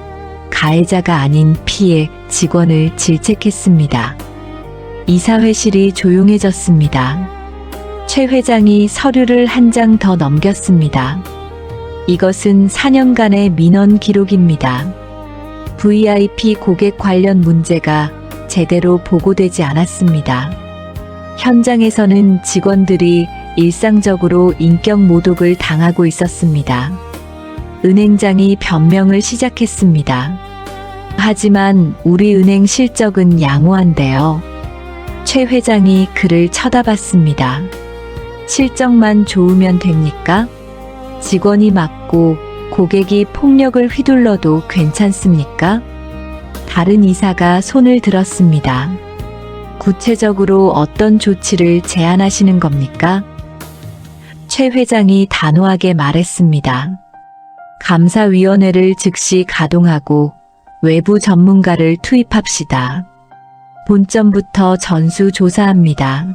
Speaker 2: 가해자가 아닌 피해 직원을 질책했습니다. 이사회실이 조용해졌습니다. 최 회장이 서류를 한 장 더 넘겼습니다. 이것은 4년간의 민원 기록입니다. VIP 고객 관련 문제가 제대로 보고되지 않았습니다. 현장에서는 직원들이 일상적으로 인격 모독을 당하고 있었습니다. 은행장이 변명을 시작했습니다. 하지만 우리 은행 실적은 양호한데요. 최 회장이 그를 쳐다봤습니다. 실적만 좋으면 됩니까? 직원이 맞고 고객이 폭력을 휘둘러도 괜찮습니까? 다른 이사가 손을 들었습니다. 구체적으로 어떤 조치를 제안하시는 겁니까? 최 회장이 단호하게 말했습니다. 감사위원회를 즉시 가동하고 외부 전문가를 투입합시다. 본점부터 전수조사합니다.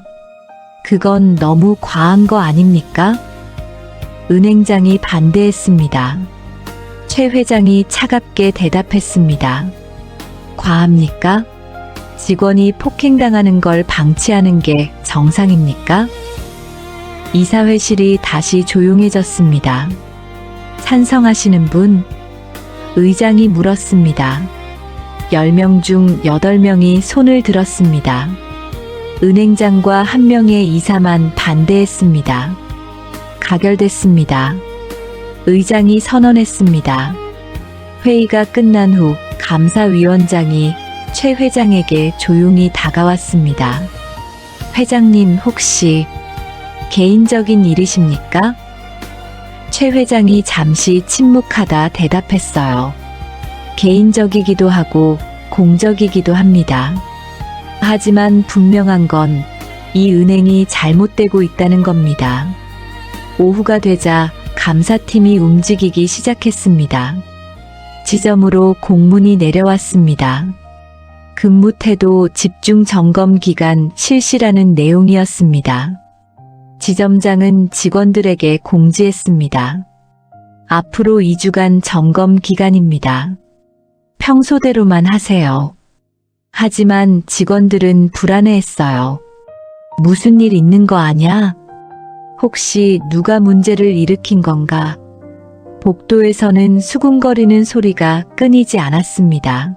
Speaker 2: 그건 너무 과한 거 아닙니까? 은행장이 반대했습니다. 최 회장이 차갑게 대답했습니다. 과합니까? 직원이 폭행당하는 걸 방치하는 게 정상입니까? 이사회실이 다시 조용해졌습니다. 찬성하시는 분? 의장이 물었습니다. 10명 중 8명이 손을 들었습니다. 은행장과 1명의 이사만 반대했습니다. 가결됐습니다. 의장이 선언했습니다. 회의가 끝난 후 감사위원장이 최 회장에게 조용히 다가왔습니다. 회장님 혹시 개인적인 일이십니까? 최 회장이 잠시 침묵하다 대답했어요. 개인적이기도 하고 공적이기도 합니다. 하지만 분명한 건 이 은행이 잘못되고 있다는 겁니다. 오후가 되자 감사팀이 움직이기 시작했습니다. 지점으로 공문이 내려왔습니다. 근무 태도 집중 점검 기간 실시라는 내용이었습니다. 지점장은 직원들에게 공지했습니다. 앞으로 2주간 점검 기간입니다. 평소대로만 하세요. 하지만 직원들은 불안해했어요. 무슨 일 있는 거 아냐? 혹시 누가 문제를 일으킨 건가? 복도에서는 수군거리는 소리가 끊이지 않았습니다.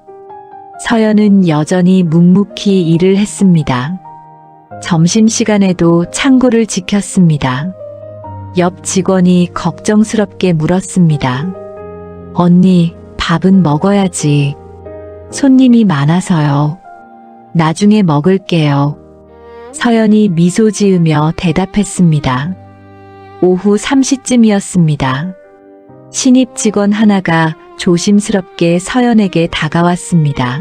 Speaker 2: 서연은 여전히 묵묵히 일을 했습니다. 점심시간에도 창구를 지켰습니다. 옆 직원이 걱정스럽게 물었습니다. 언니, 밥은 먹어야지. 손님이 많아서요. 나중에 먹을게요. 서연이 미소 지으며 대답했습니다. 오후 3시쯤이었습니다. 신입 직원 하나가 조심스럽게 서연에게 다가왔습니다.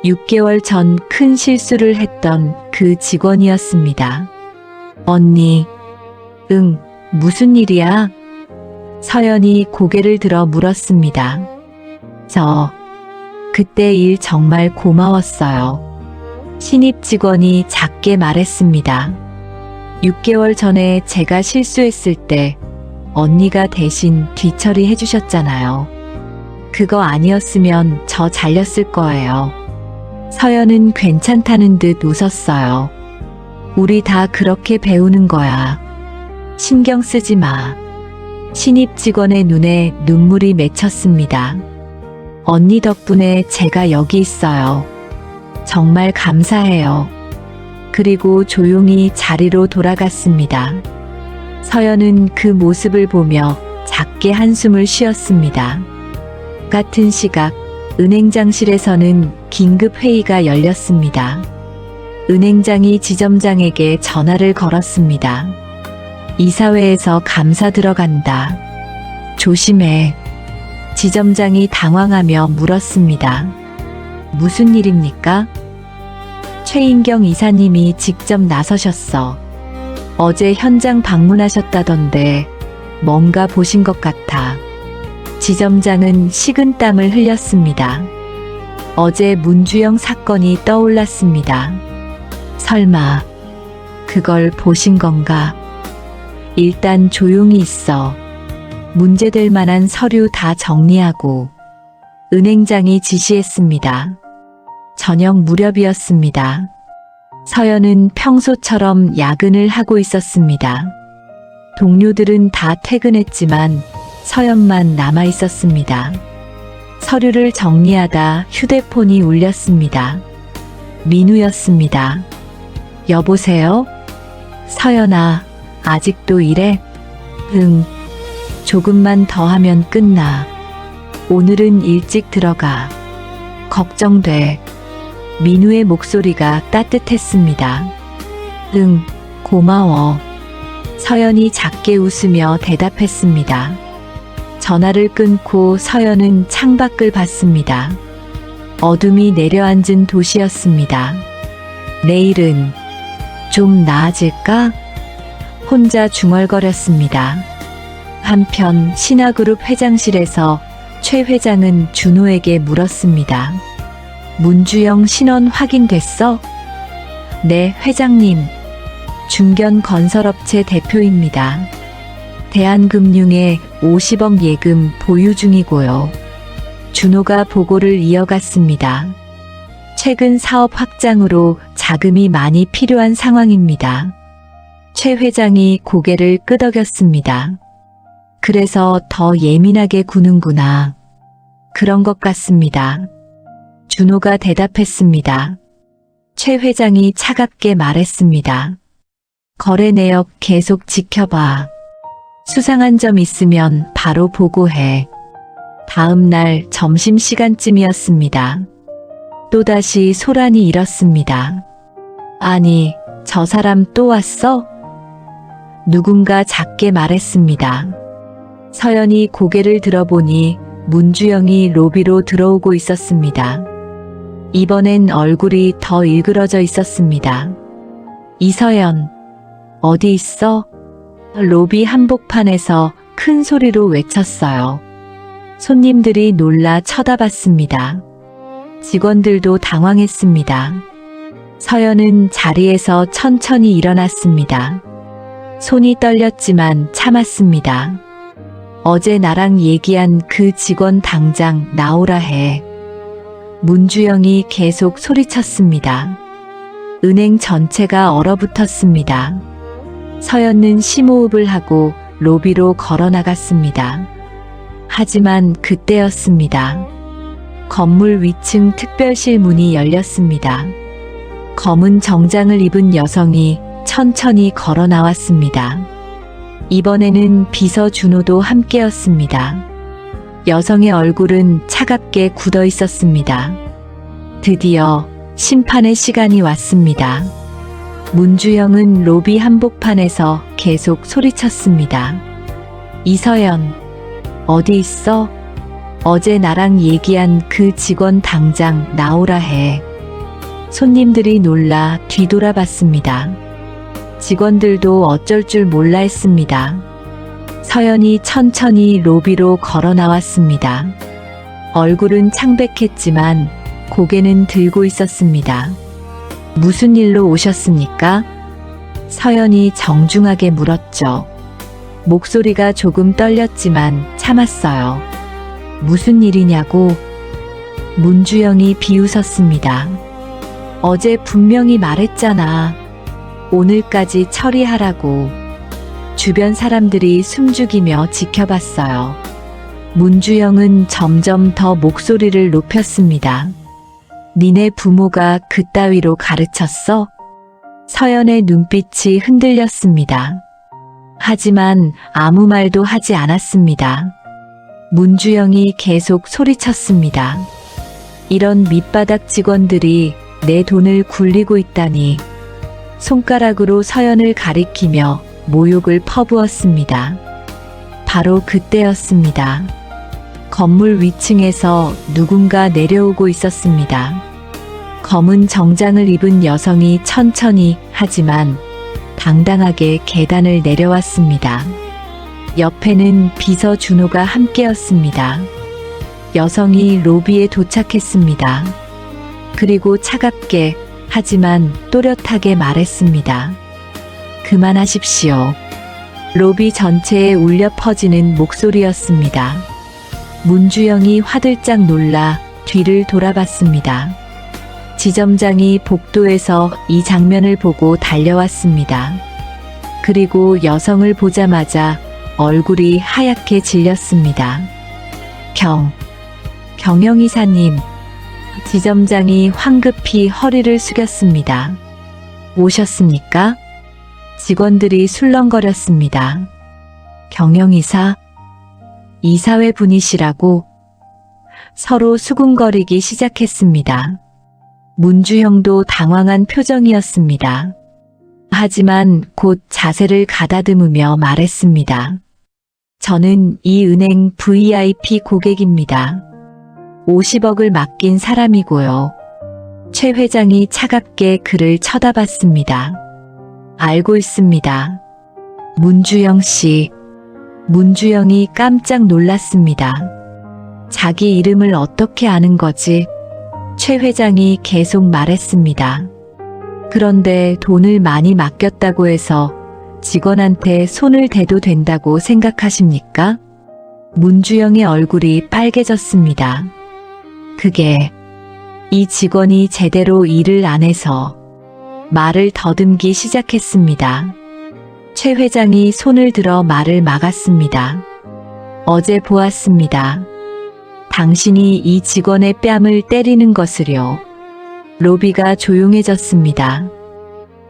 Speaker 2: 6개월 전 큰 실수를 했던 그 직원이었습니다. 언니, 응, 무슨 일이야? 서연이 고개를 들어 물었습니다. 그때 일 정말 고마웠어요. 신입 직원이 작게 말했습니다. 6개월 전에 제가 실수했을 때 언니가 대신 뒤처리해 주셨잖아요. 그거 아니었으면 저 잘렸을 거예요. 서연은 괜찮다는 듯 웃었어요. 우리 다 그렇게 배우는 거야. 신경 쓰지 마. 신입 직원의 눈에 눈물이 맺혔습니다. 언니 덕분에 제가 여기 있어요. 정말 감사해요. 그리고 조용히 자리로 돌아갔습니다. 서연은 그 모습을 보며 작게 한숨을 쉬었습니다. 같은 시각 은행장실에서는 긴급 회의가 열렸습니다. 은행장이 지점장에게 전화를 걸었습니다. 이사회에서 감사 들어간다. 조심해. 지점장이 당황하며 물었습니다. 무슨 일입니까? 최인경 이사님이 직접 나서셨어. 어제 현장 방문하셨다던데 뭔가 보신 것 같아. 지점장은 식은땀을 흘렸습니다. 어제 문주영 사건이 떠올랐습니다. 설마 그걸 보신 건가? 일단 조용히 있어. 문제될 만한 서류 다 정리하고. 은행장이 지시했습니다. 저녁 무렵이었습니다. 서연은 평소처럼 야근을 하고 있었습니다. 동료들은 다 퇴근했지만 서연만 남아 있었습니다. 서류를 정리하다 휴대폰이 울렸습니다. 민우였습니다. 여보세요? 서연아, 아직도 이래? 응. 조금만 더 하면 끝나. 오늘은 일찍 들어가. 걱정돼. 민우의 목소리가 따뜻했습니다. 응, 고마워. 서연이 작게 웃으며 대답했습니다. 전화를 끊고 서연은 창밖을 봤습니다. 어둠이 내려앉은 도시였습니다. 내일은 좀 나아질까? 혼자 중얼거렸습니다. 한편 신화그룹 회장실에서 최 회장은 준호에게 물었습니다. 문주영 신원 확인됐어? 네, 회장님. 중견건설업체 대표입니다. 대한금융에 50억 예금 보유 중이고요. 준호가 보고를 이어갔습니다. 최근 사업 확장으로 자금이 많이 필요한 상황입니다. 최 회장이 고개를 끄덕였습니다. 그래서 더 예민하게 구는구나. 그런 것 같습니다. 준호가 대답했습니다. 최 회장이 차갑게 말했습니다. 거래 내역 계속 지켜봐. 수상한 점 있으면 바로 보고해. 다음 날 점심시간쯤이었습니다. 또다시 소란이 일었습니다. 아니, 저 사람 또 왔어? 누군가 작게 말했습니다. 서연이 고개를 들어보니 문주영이 로비로 들어오고 있었습니다. 이번엔 얼굴이 더 일그러져 있었습니다. 이서연, 어디 있어? 로비 한복판에서 큰 소리로 외쳤어요. 손님들이 놀라 쳐다봤습니다. 직원들도 당황했습니다. 서연은 자리에서 천천히 일어났습니다. 손이 떨렸지만 참았습니다. 어제 나랑 얘기한 그 직원 당장 나오라 해. 문주영이 계속 소리쳤습니다. 은행 전체가 얼어붙었습니다. 서연은 심호흡을 하고 로비로 걸어 나갔습니다. 하지만 그때였습니다. 건물 위층 특별실 문이 열렸습니다. 검은 정장을 입은 여성이 천천히 걸어 나왔습니다. 이번에는 비서 준호도 함께였습니다. 여성의 얼굴은 차갑게 굳어 있었습니다. 드디어 심판의 시간이 왔습니다. 문주영은 로비 한복판에서 계속 소리쳤습니다. 이서연, 어디 있어? 어제 나랑 얘기한 그 직원 당장 나오라 해. 손님들이 놀라 뒤돌아봤습니다. 직원들도 어쩔 줄 몰라 했습니다. 서연이 천천히 로비로 걸어 나왔습니다. 얼굴은 창백했지만 고개는 들고 있었습니다. 무슨 일로 오셨습니까? 서연이 정중하게 물었죠. 목소리가 조금 떨렸지만 참았어요. 무슨 일이냐고? 문주영이 비웃었습니다. 어제 분명히 말했잖아. 오늘까지 처리하라고. 주변 사람들이 숨죽이며 지켜봤어요. 문주영은 점점 더 목소리를 높였습니다. 니네 부모가 그따위로 가르쳤어? 서연의 눈빛이 흔들렸습니다. 하지만 아무 말도 하지 않았습니다. 문주영이 계속 소리쳤습니다. 이런 밑바닥 직원들이 내 돈을 굴리고 있다니. 손가락으로 서연을 가리키며 모욕을 퍼부었습니다. 바로 그때였습니다. 건물 위층에서 누군가 내려오고 있었습니다. 검은 정장을 입은 여성이 천천히 하지만 당당하게 계단을 내려왔습니다. 옆에는 비서 준호가 함께였습니다. 여성이 로비에 도착했습니다. 그리고 차갑게 하지만 또렷하게 말했습니다. 그만하십시오. 로비 전체에 울려 퍼지는 목소리였습니다. 문주영이 화들짝 놀라 뒤를 돌아봤습니다. 지점장이 복도에서 이 장면을 보고 달려왔습니다. 그리고 여성을 보자마자 얼굴이 하얗게 질렸습니다. 경영이사님. 지점장이 황급히 허리를 숙였습니다. 오셨습니까? 직원들이 술렁거렸습니다. 경영이사? 이사회 분이시라고? 서로 수군거리기 시작했습니다. 문주영도 당황한 표정이었습니다. 하지만 곧 자세를 가다듬으며 말했습니다. 저는 이 은행 VIP 고객입니다. 50억을 맡긴 사람이고요. 최 회장이 차갑게 그를 쳐다봤습니다. 알고 있습니다. 문주영 씨. 문주영이 깜짝 놀랐습니다. 자기 이름을 어떻게 아는 거지? 최 회장이 계속 말했습니다. 그런데 돈을 많이 맡겼다고 해서 직원한테 손을 대도 된다고 생각하십니까? 문주영의 얼굴이 빨개졌습니다. 그게 이 직원이 제대로 일을 안 해서. 말을 더듬기 시작했습니다. 최 회장이 손을 들어 말을 막았습니다. 어제 보았습니다. 당신이 이 직원의 뺨을 때리는 것을요. 로비가 조용해졌습니다.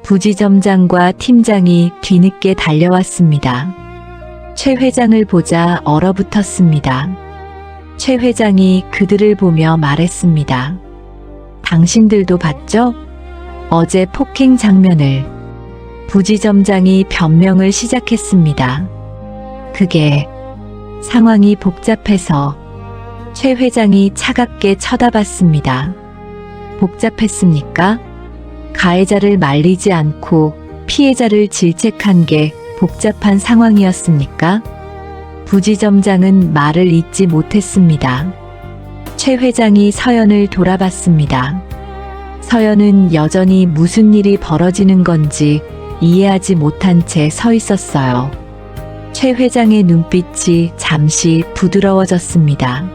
Speaker 2: 부지점장과 팀장이 뒤늦게 달려왔습니다. 최 회장을 보자 얼어붙었습니다. 최 회장이 그들을 보며 말했습니다. 당신들도 봤죠? 어제 폭행 장면을. 부지점장이 변명을 시작했습니다. 그게 상황이 복잡해서. 최 회장이 차갑게 쳐다봤습니다. 복잡했습니까? 가해자를 말리지 않고 피해자를 질책한 게 복잡한 상황이었습니까? 부지점장은 말을 잇지 못했습니다. 최 회장이 서연을 돌아봤습니다. 서연은 여전히 무슨 일이 벌어지는 건지 이해하지 못한 채 서 있었어요. 최 회장의 눈빛이 잠시 부드러워졌습니다.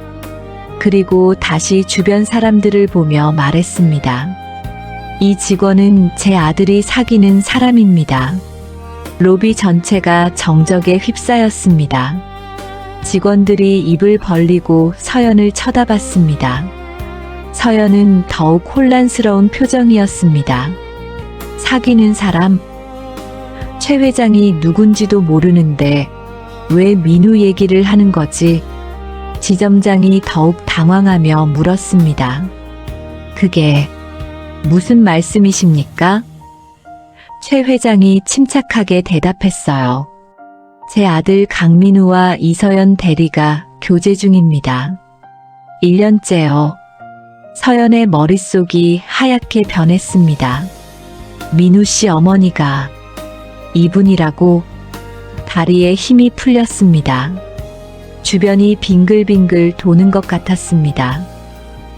Speaker 2: 그리고 다시 주변 사람들을 보며 말했습니다. 이 직원은 제 아들이 사귀는 사람입니다. 로비 전체가 정적에 휩싸였습니다. 직원들이 입을 벌리고 서연을 쳐다봤습니다. 서연은 더욱 혼란스러운 표정이었습니다. 사귀는 사람? 최 회장이 누군지도 모르는데 왜 민우 얘기를 하는 거지? 지점장이 더욱 당황하며 물었습니다. 그게 무슨 말씀이십니까? 최 회장이 침착하게 대답했어요. 제 아들 강민우와 이서연 대리가 교제 중입니다. 1년째요. 서연의 머릿속이 하얗게 변했습니다. 민우 씨 어머니가 이분이라고. 다리에 힘이 풀렸습니다. 주변이 빙글빙글 도는 것 같았습니다.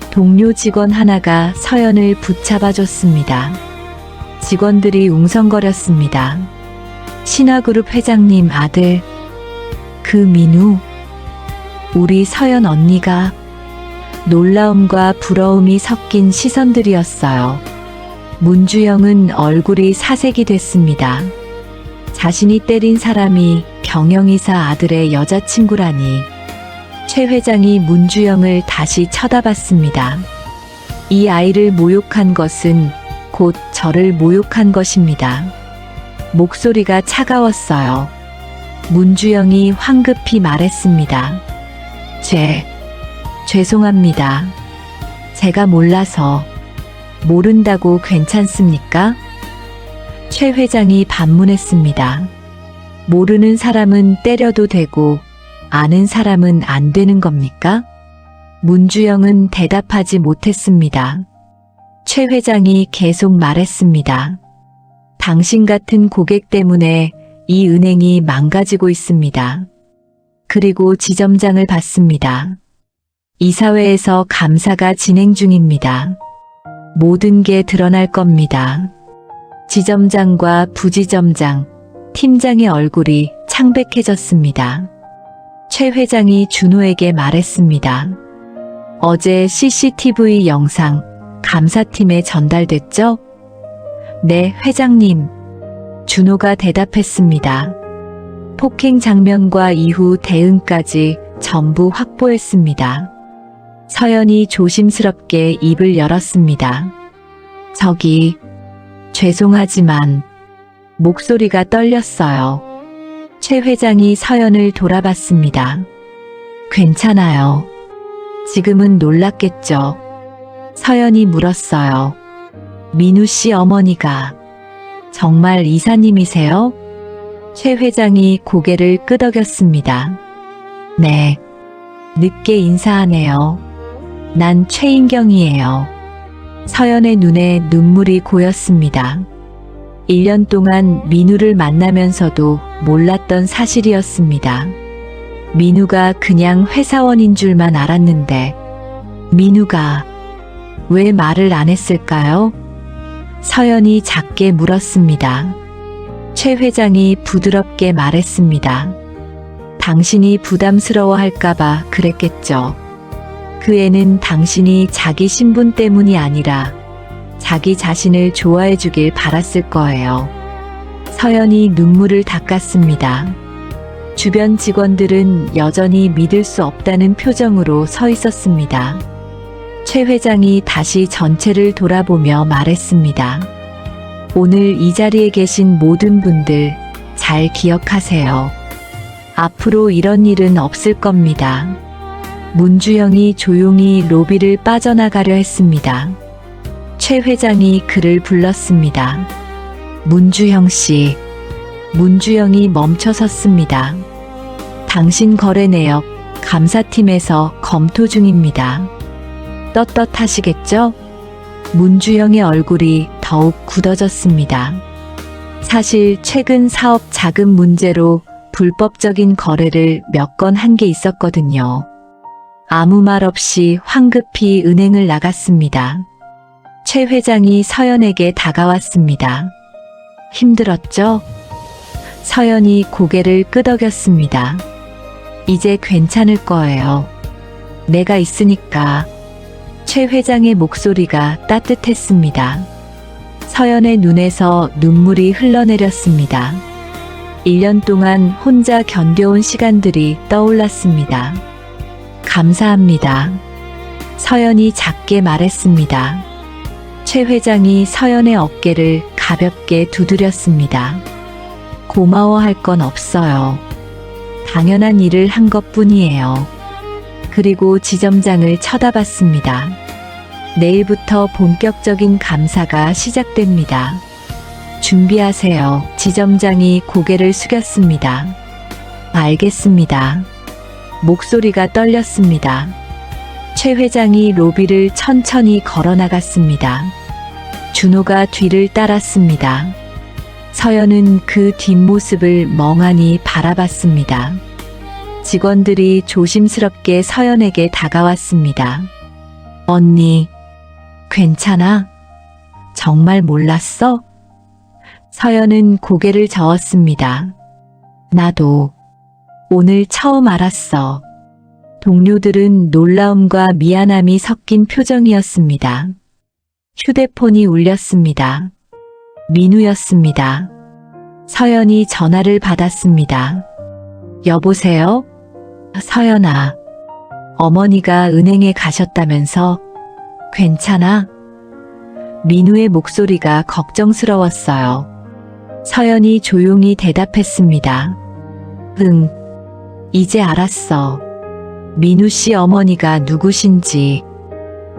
Speaker 2: 동료 직원 하나가 서연을 붙잡아줬습니다. 직원들이 웅성거렸습니다. 신화그룹 회장님 아들. 그 민우. 우리 서연 언니가. 놀라움과 부러움이 섞인 시선들이었어요. 문주영은 얼굴이 사색이 됐습니다. 자신이 때린 사람이 경영이사 아들의 여자친구라니. 최 회장이 문주영을 다시 쳐다봤습니다. 이 아이를 모욕한 것은 곧 저를 모욕한 것입니다. 목소리가 차가웠어요. 문주영이 황급히 말했습니다. 죄송합니다. 제가 몰라서. 모른다고 괜찮습니까? 최 회장이 반문했습니다. 모르는 사람은 때려도 되고 아는 사람은 안 되는 겁니까? 문주영은 대답하지 못했습니다. 최 회장이 계속 말했습니다. 당신 같은 고객 때문에 이 은행이 망가지고 있습니다. 그리고 지점장을 받습니다. 이사회에서 감사가 진행 중입니다. 모든 게 드러날 겁니다. 지점장과 부지점장, 팀장의 얼굴이 창백해졌습니다. 최 회장이 준호에게 말했습니다. 어제 CCTV 영상 감사팀에 전달됐죠? 네, 회장님. 준호가 대답했습니다. 폭행 장면과 이후 대응까지 전부 확보했습니다. 서연이 조심스럽게 입을 열었습니다. 죄송하지만. 목소리가 떨렸어요. 최 회장이 서연을 돌아봤습니다. 괜찮아요. 지금은 놀랐겠죠. 서연이 물었어요. 민우 씨 어머니가 정말 이사님이세요? 최 회장이 고개를 끄덕였습니다. 네. 늦게 인사하네요. 난 최인경이에요. 서연의 눈에 눈물이 고였습니다. 1년 동안 민우를 만나면서도 몰랐던 사실이었습니다. 민우가 그냥 회사원인 줄만 알았는데 민우가 왜 말을 안 했을까요? 서연이 작게 물었습니다. 최 회장이 부드럽게 말했습니다. 당신이 부담스러워할까봐 그랬겠죠. 그 애는 당신이 자기 신분 때문이 아니라 자기 자신을 좋아해주길 바랐을 거예요. 서연이 눈물을 닦았습니다. 주변 직원들은 여전히 믿을 수 없다는 표정으로 서 있었습니다. 최 회장이 다시 전체를 돌아보며 말했습니다. 오늘 이 자리에 계신 모든 분들 잘 기억하세요. 앞으로 이런 일은 없을 겁니다. 문주영이 조용히 로비를 빠져나가려 했습니다. 최 회장이 그를 불렀습니다. 문주영 씨. 문주영이 멈춰 섰습니다. 당신 거래 내역 감사팀에서 검토 중입니다. 떳떳하시겠죠? 문주영의 얼굴이 더욱 굳어졌습니다. 사실 최근 사업 자금 문제로 불법적인 거래를 몇 건 한 게 있었거든요. 아무 말 없이 황급히 은행을 나갔습니다. 최 회장이 서연에게 다가왔습니다. 힘들었죠? 서연이 고개를 끄덕였습니다. 이제 괜찮을 거예요. 내가 있으니까. 최 회장의 목소리가 따뜻했습니다. 서연의 눈에서 눈물이 흘러내렸습니다. 1년 동안 혼자 견뎌온 시간들이 떠올랐습니다. 감사합니다. 서연이 작게 말했습니다. 최 회장이 서연의 어깨를 가볍게 두드렸습니다. 고마워할 건 없어요. 당연한 일을 한 것뿐이에요. 그리고 지점장을 쳐다봤습니다. 내일부터 본격적인 감사가 시작됩니다. 준비하세요. 지점장이 고개를 숙였습니다. 알겠습니다. 목소리가 떨렸습니다. 최 회장이 로비를 천천히 걸어 나갔습니다. 준호가 뒤를 따랐습니다. 서연은 그 뒷모습을 멍하니 바라봤습니다. 직원들이 조심스럽게 서연에게 다가왔습니다. 언니, 괜찮아? 정말 몰랐어? 서연은 고개를 저었습니다. 나도 오늘 처음 알았어. 동료들은 놀라움과 미안함이 섞인 표정이었습니다. 휴대폰이 울렸습니다. 민우였습니다. 서연이 전화를 받았습니다. 여보세요? 서연아. 어머니가 은행에 가셨다면서? 괜찮아? 민우의 목소리가 걱정스러웠어요. 서연이 조용히 대답했습니다. 응, 이제 알았어. 민우 씨 어머니가 누구신지.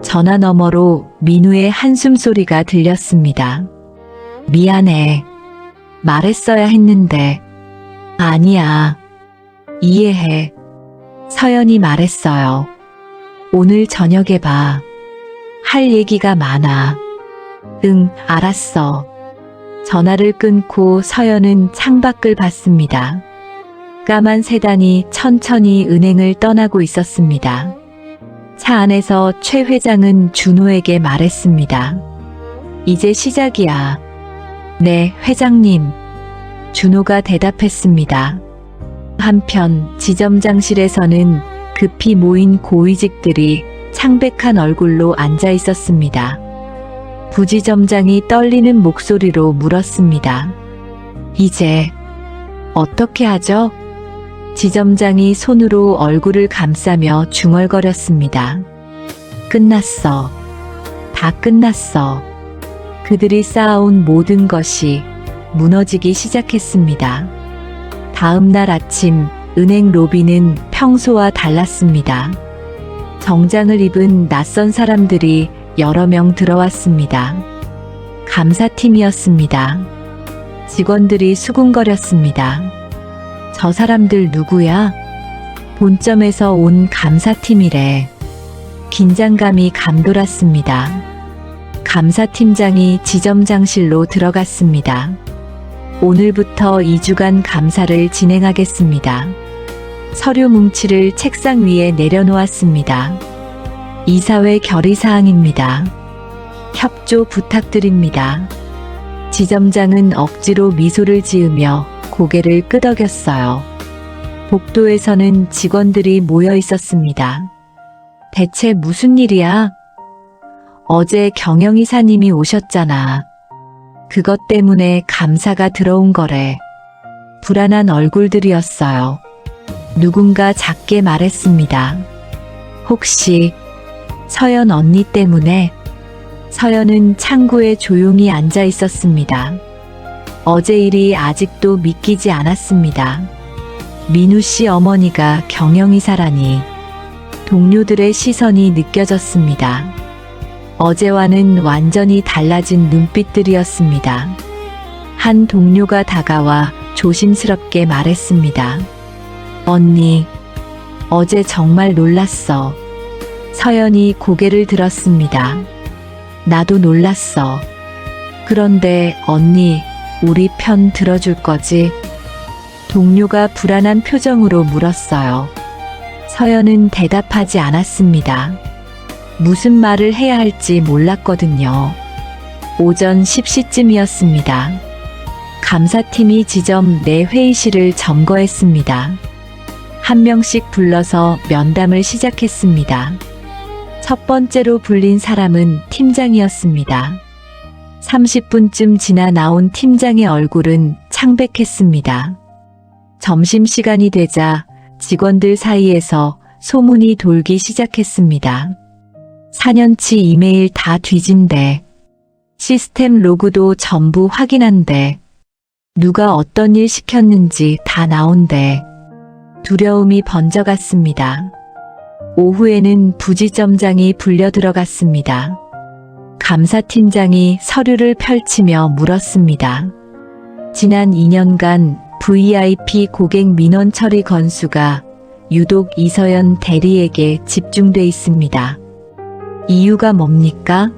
Speaker 2: 전화 너머로 민우의 한숨 소리가 들렸습니다. 미안해. 말했어야 했는데. 아니야. 이해해. 서연이 말했어요. 오늘 저녁에 봐. 할 얘기가 많아. 응, 알았어. 전화를 끊고 서연은 창밖을 봤습니다. 까만 세단이 천천히 은행을 떠나고 있었습니다. 차 안에서 최 회장은 준호에게 말했습니다. 이제 시작이야. 네, 회장님. 준호가 대답했습니다. 한편 지점장실에서는 급히 모인 고위직들이 창백한 얼굴로 앉아 있었습니다. 부지점장이 떨리는 목소리로 물었습니다. 이제 어떻게 하죠? 지점장이 손으로 얼굴을 감싸며 중얼거렸습니다. 끝났어. 다 끝났어. 그들이 쌓아온 모든 것이 무너지기 시작했습니다. 다음 날 아침 은행 로비는 평소와 달랐습니다. 정장을 입은 낯선 사람들이 여러 명 들어왔습니다. 감사팀이었습니다. 직원들이 수군거렸습니다. 저 사람들 누구야? 본점에서 온 감사팀이래. 긴장감이 감돌았습니다. 감사팀장이 지점장실로 들어갔습니다. 오늘부터 2주간 감사를 진행하겠습니다. 서류 뭉치를 책상 위에 내려놓았습니다. 이사회 결의사항입니다. 협조 부탁드립니다. 지점장은 억지로 미소를 지으며 고개를 끄덕였어요. 복도에서는 직원들이 모여 있었습니다. 대체 무슨 일이야? 어제 경영이사님이 오셨잖아. 그것 때문에 감사가 들어온 거래. 불안한 얼굴들이었어요. 누군가 작게 말했습니다. 혹시 서연 언니 때문에? 서연은 창구에 조용히 앉아 있었습니다. 어제 일이 아직도 믿기지 않았습니다. 민우 씨 어머니가 경영이사라니. 동료들의 시선이 느껴졌습니다. 어제와는 완전히 달라진 눈빛들이었습니다. 한 동료가 다가와 조심스럽게 말했습니다. 언니, 어제 정말 놀랐어. 서연이 고개를 들었습니다. 나도 놀랐어. 그런데 언니, 우리 편 들어줄 거지? 동료가 불안한 표정으로 물었어요. 서연은 대답하지 않았습니다. 무슨 말을 해야 할지 몰랐거든요. 오전 10시쯤이었습니다. 감사팀이 지점 내 회의실을 점거했습니다. 한 명씩 불러서 면담을 시작했습니다. 첫 번째로 불린 사람은 팀장이었습니다. 30분쯤 지나 나온 팀장의 얼굴은 창백했습니다. 점심시간이 되자 직원들 사이에서 소문이 돌기 시작했습니다. 4년치 이메일 다 뒤진대. 시스템 로그도 전부 확인한대. 누가 어떤 일 시켰는지 다 나온대. 두려움이 번져갔습니다. 오후에는 부지점장이 불려 들어갔습니다. 감사팀장이 서류를 펼치며 물었습니다. 지난 2년간 VIP 고객 민원 처리 건수가 유독 이서연 대리에게 집중돼 있습니다. 이유가 뭡니까?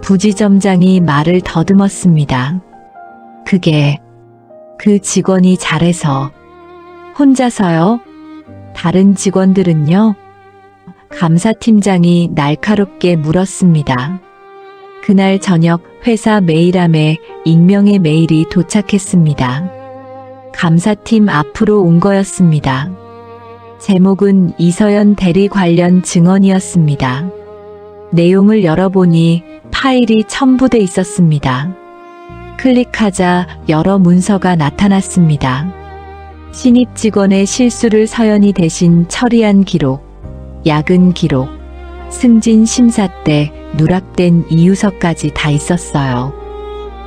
Speaker 2: 부지점장이 말을 더듬었습니다. 그게 그 직원이 잘해서. 혼자서요? 다른 직원들은요? 감사팀장이 날카롭게 물었습니다. 그날 저녁 회사 메일함에 익명의 메일이 도착했습니다. 감사팀 앞으로 온 거였습니다. 제목은 이서연 대리 관련 증언이었습니다. 내용을 열어보니 파일이 첨부돼 있었습니다. 클릭하자 여러 문서가 나타났습니다. 신입 직원의 실수를 서연이 대신 처리한 기록, 야근 기록, 승진 심사 때 누락된 이유서까지 다 있었어요.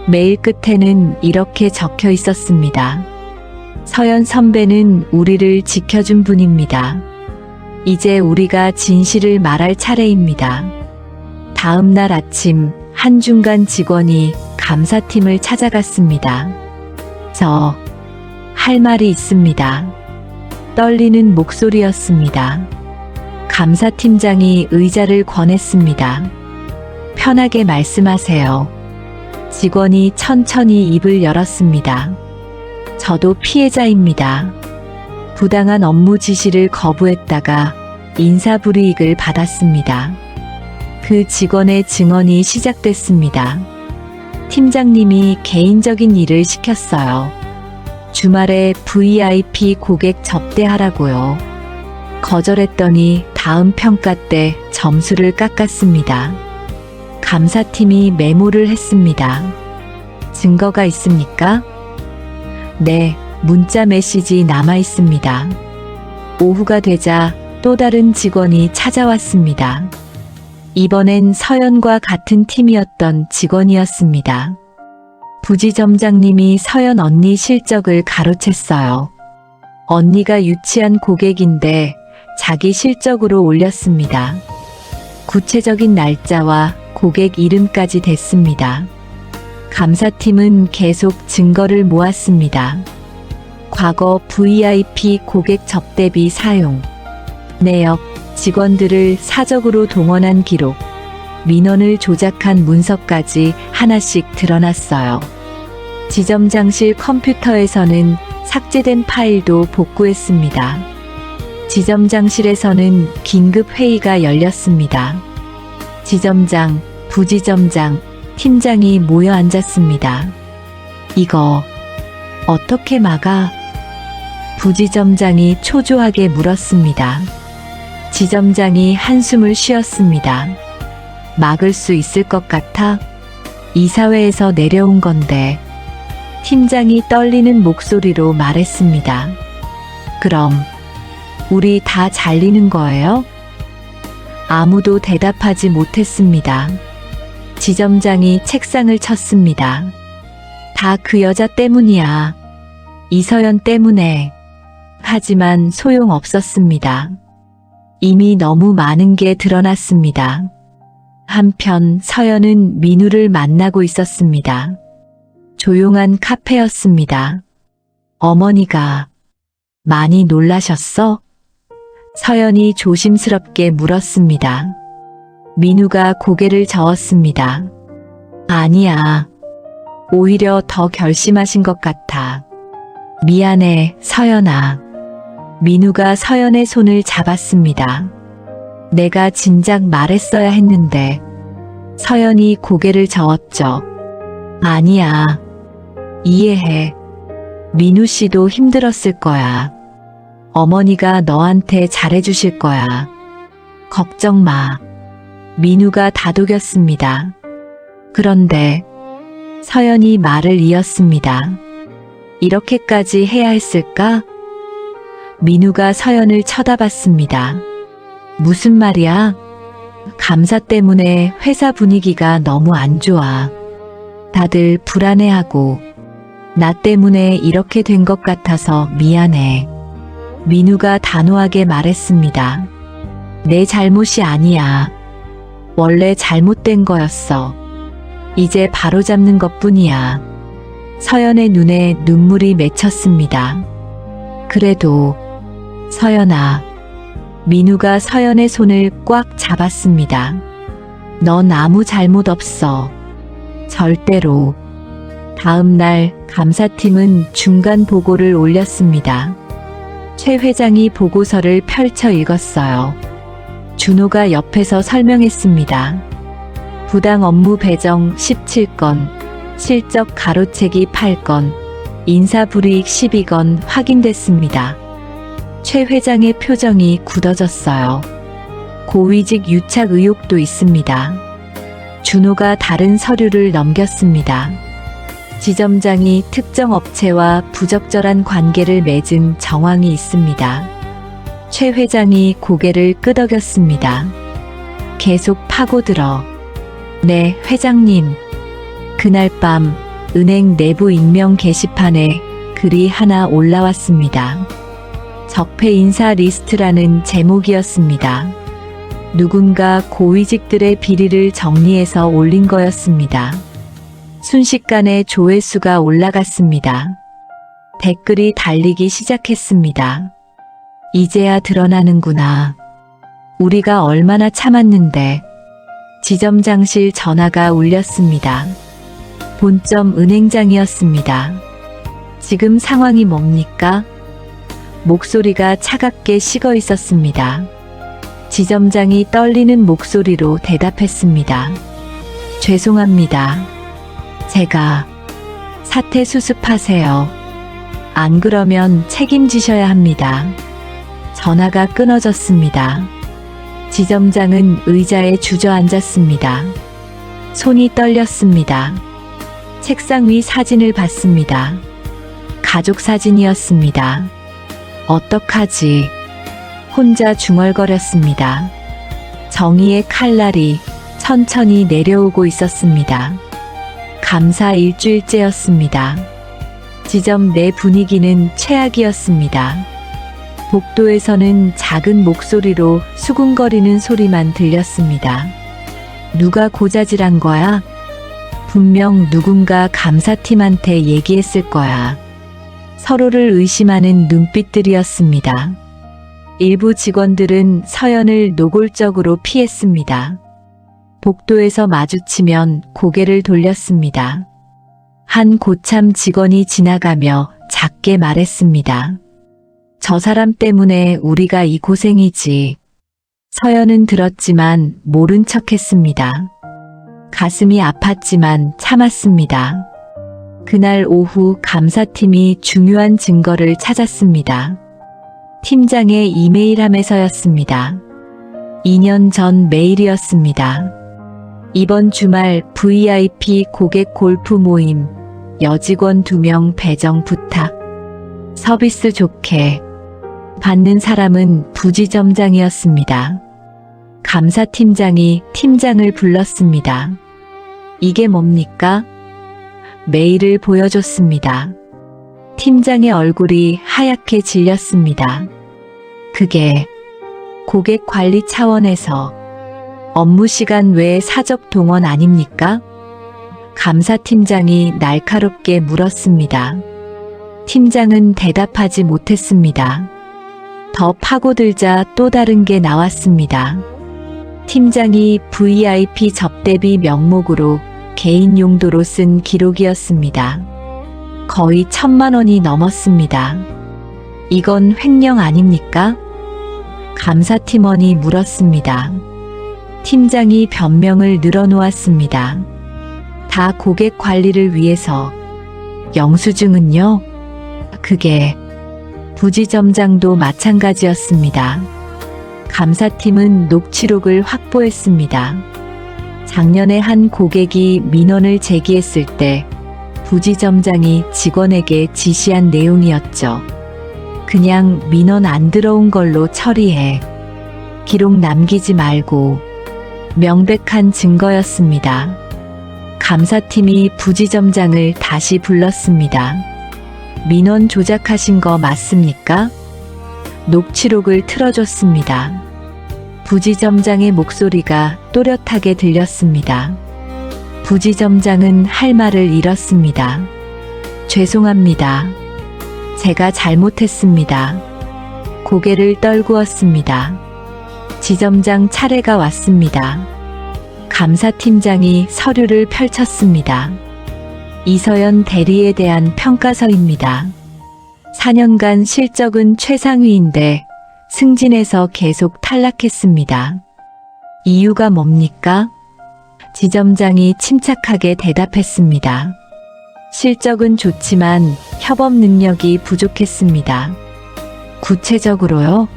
Speaker 2: 메일 끝에는 이렇게 적혀 있었습니다. 서연 선배는 우리를 지켜준 분입니다. 이제 우리가 진실을 말할 차례입니다. 다음 날 아침 한중간 직원이 감사팀을 찾아갔습니다. 저 할 말이 있습니다. 떨리는 목소리였습니다. 감사팀장이 의자를 권했습니다. 편하게 말씀하세요. 직원이 천천히 입을 열었습니다. 저도 피해자입니다. 부당한 업무 지시를 거부했다가 인사불이익을 받았습니다. 그 직원의 증언이 시작됐습니다. 팀장님이 개인적인 일을 시켰어요. 주말에 VIP 고객 접대하라고요. 거절했더니 다음 평가 때 점수를 깎았습니다. 감사팀이 메모를 했습니다. 증거가 있습니까? 네, 문자 메시지 남아 있습니다. 오후가 되자 또 다른 직원이 찾아왔습니다. 이번엔 서연과 같은 팀이었던 직원이었습니다. 부지점장님이 서연 언니 실적을 가로챘어요. 언니가 유치한 고객인데 자기 실적으로 올렸습니다. 구체적인 날짜와 고객 이름까지 댔습니다. 감사팀은 계속 증거를 모았습니다. 과거 VIP 고객 접대비 사용, 내역, 직원들을 사적으로 동원한 기록, 민원을 조작한 문서까지 하나씩 드러났어요. 지점장실 컴퓨터에서는 삭제된 파일도 복구했습니다. 지점장실에서는 긴급 회의가 열렸습니다. 지점장, 부지점장, 팀장이 모여 앉았습니다. 이거 어떻게 막아? 부지점장이 초조하게 물었습니다. 지점장이 한숨을 쉬었습니다. 막을 수 있을 것 같아? 이사회에서 내려온 건데. 팀장이 떨리는 목소리로 말했습니다. 그럼 우리 다 잘리는 거예요? 아무도 대답하지 못했습니다. 지점장이 책상을 쳤습니다. 다 그 여자 때문이야. 이서연 때문에. 하지만 소용없었습니다. 이미 너무 많은 게 드러났습니다. 한편 서연은 민우를 만나고 있었습니다. 조용한 카페였습니다. 어머니가 많이 놀라셨어? 서연이 조심스럽게 물었습니다. 민우가 고개를 저었습니다. 아니야. 오히려 더 결심하신 것 같아. 미안해, 서연아. 민우가 서연의 손을 잡았습니다. 내가 진작 말했어야 했는데. 서연이 고개를 저었죠. 아니야. 이해해. 민우 씨도 힘들었을 거야. 어머니가 너한테 잘해주실 거야. 걱정 마. 민우가 다독였습니다. 그런데 서연이 말을 이었습니다. 이렇게까지 해야 했을까? 민우가 서연을 쳐다봤습니다. 무슨 말이야? 감사 때문에 회사 분위기가 너무 안 좋아. 다들 불안해하고 나 때문에 이렇게 된 것 같아서 미안해. 민우가 단호하게 말했습니다. 내 잘못이 아니야. 원래 잘못된 거였어. 이제 바로잡는 것뿐이야. 서연의 눈에 눈물이 맺혔습니다. 그래도 서연아. 민우가 서연의 손을 꽉 잡았습니다. 넌 아무 잘못 없어. 절대로. 다음 날 감사팀은 중간 보고를 올렸습니다. 최 회장이 보고서를 펼쳐 읽었어요. 준호가 옆에서 설명했습니다. 부당 업무 배정 17건, 실적 가로채기 8건, 인사불이익 12건 확인됐습니다. 최 회장의 표정이 굳어졌어요. 고위직 유착 의혹도 있습니다. 준호가 다른 서류를 넘겼습니다. 지점장이 특정 업체와 부적절한 관계를 맺은 정황이 있습니다. 최 회장이 고개를 끄덕였습니다. 계속 파고들어. 네, 회장님. 그날 밤 은행 내부 익명 게시판에 글이 하나 올라왔습니다. 적폐 인사 리스트라는 제목이었습니다. 누군가 고위직들의 비리를 정리해서 올린 거였습니다. 순식간에 조회수가 올라갔습니다. 댓글이 달리기 시작했습니다. 이제야 드러나는구나. 우리가 얼마나 참았는데. 지점장실 전화가 울렸습니다. 본점 은행장이었습니다. 지금 상황이 뭡니까? 목소리가 차갑게 식어 있었습니다. 지점장이 떨리는 목소리로 대답했습니다. 죄송합니다. 제가 사태 수습하세요. 안 그러면 책임지셔야 합니다. 전화가 끊어졌습니다. 지점장은 의자에 주저앉았습니다. 손이 떨렸습니다. 책상 위 사진을 봤습니다. 가족 사진이었습니다. 어떡하지? 혼자 중얼거렸습니다. 정의의 칼날이 천천히 내려오고 있었습니다. 감사 일주일째였습니다. 지점 내 분위기는 최악이었습니다. 복도에서는 작은 목소리로 수군거리는 소리만 들렸습니다. 누가 고자질한 거야? 분명 누군가 감사팀한테 얘기했을 거야. 서로를 의심하는 눈빛들이었습니다. 일부 직원들은 서연을 노골적으로 피했습니다. 복도에서 마주치면 고개를 돌렸습니다. 한 고참 직원이 지나가며 작게 말했습니다. 저 사람 때문에 우리가 이 고생이지. 서연은 들었지만 모른 척했습니다. 가슴이 아팠지만 참았습니다. 그날 오후 감사팀이 중요한 증거를 찾았습니다. 팀장의 이메일함에서였습니다. 2년 전 메일이었습니다. 이번 주말 VIP 고객 골프 모임, 여직원 2명 배정 부탁. 서비스 좋게. 받는 사람은 부지점장이었습니다. 감사팀장이 팀장을 불렀습니다. 이게 뭡니까? 메일을 보여줬습니다. 팀장의 얼굴이 하얗게 질렸습니다. 그게 고객 관리 차원에서 업무 시간 외 사적 동원 아닙니까? 감사팀장이 날카롭게 물었습니다. 팀장은 대답하지 못했습니다. 더 파고들자 또 다른 게 나왔습니다. 팀장이 VIP 접대비 명목으로 개인 용도로 쓴 기록이었습니다. 거의 1,000만 원이 넘었습니다. 이건 횡령 아닙니까? 감사팀원이 물었습니다. 팀장이 변명을 늘어놓았습니다. 다 고객 관리를 위해서. 영수증은요? 그게 부지점장도 마찬가지였습니다. 감사팀은 녹취록을 확보했습니다. 작년에 한 고객이 민원을 제기했을 때 부지점장이 직원에게 지시한 내용이었죠. 그냥 민원 안 들어온 걸로 처리해. 기록 남기지 말고. 명백한 증거였습니다. 감사팀이 부지점장을 다시 불렀습니다. 민원 조작하신 거 맞습니까? 녹취록을 틀어줬습니다. 부지점장의 목소리가 또렷하게 들렸습니다. 부지점장은 할 말을 잃었습니다. 죄송합니다. 제가 잘못했습니다. 고개를 떨구었습니다. 지점장 차례가 왔습니다. 감사팀장이 서류를 펼쳤습니다. 이서연 대리에 대한 평가서입니다. 4년간 실적은 최상위인데 승진해서 계속 탈락했습니다. 이유가 뭡니까? 지점장이 침착하게 대답했습니다. 실적은 좋지만 협업 능력이 부족했습니다. 구체적으로요?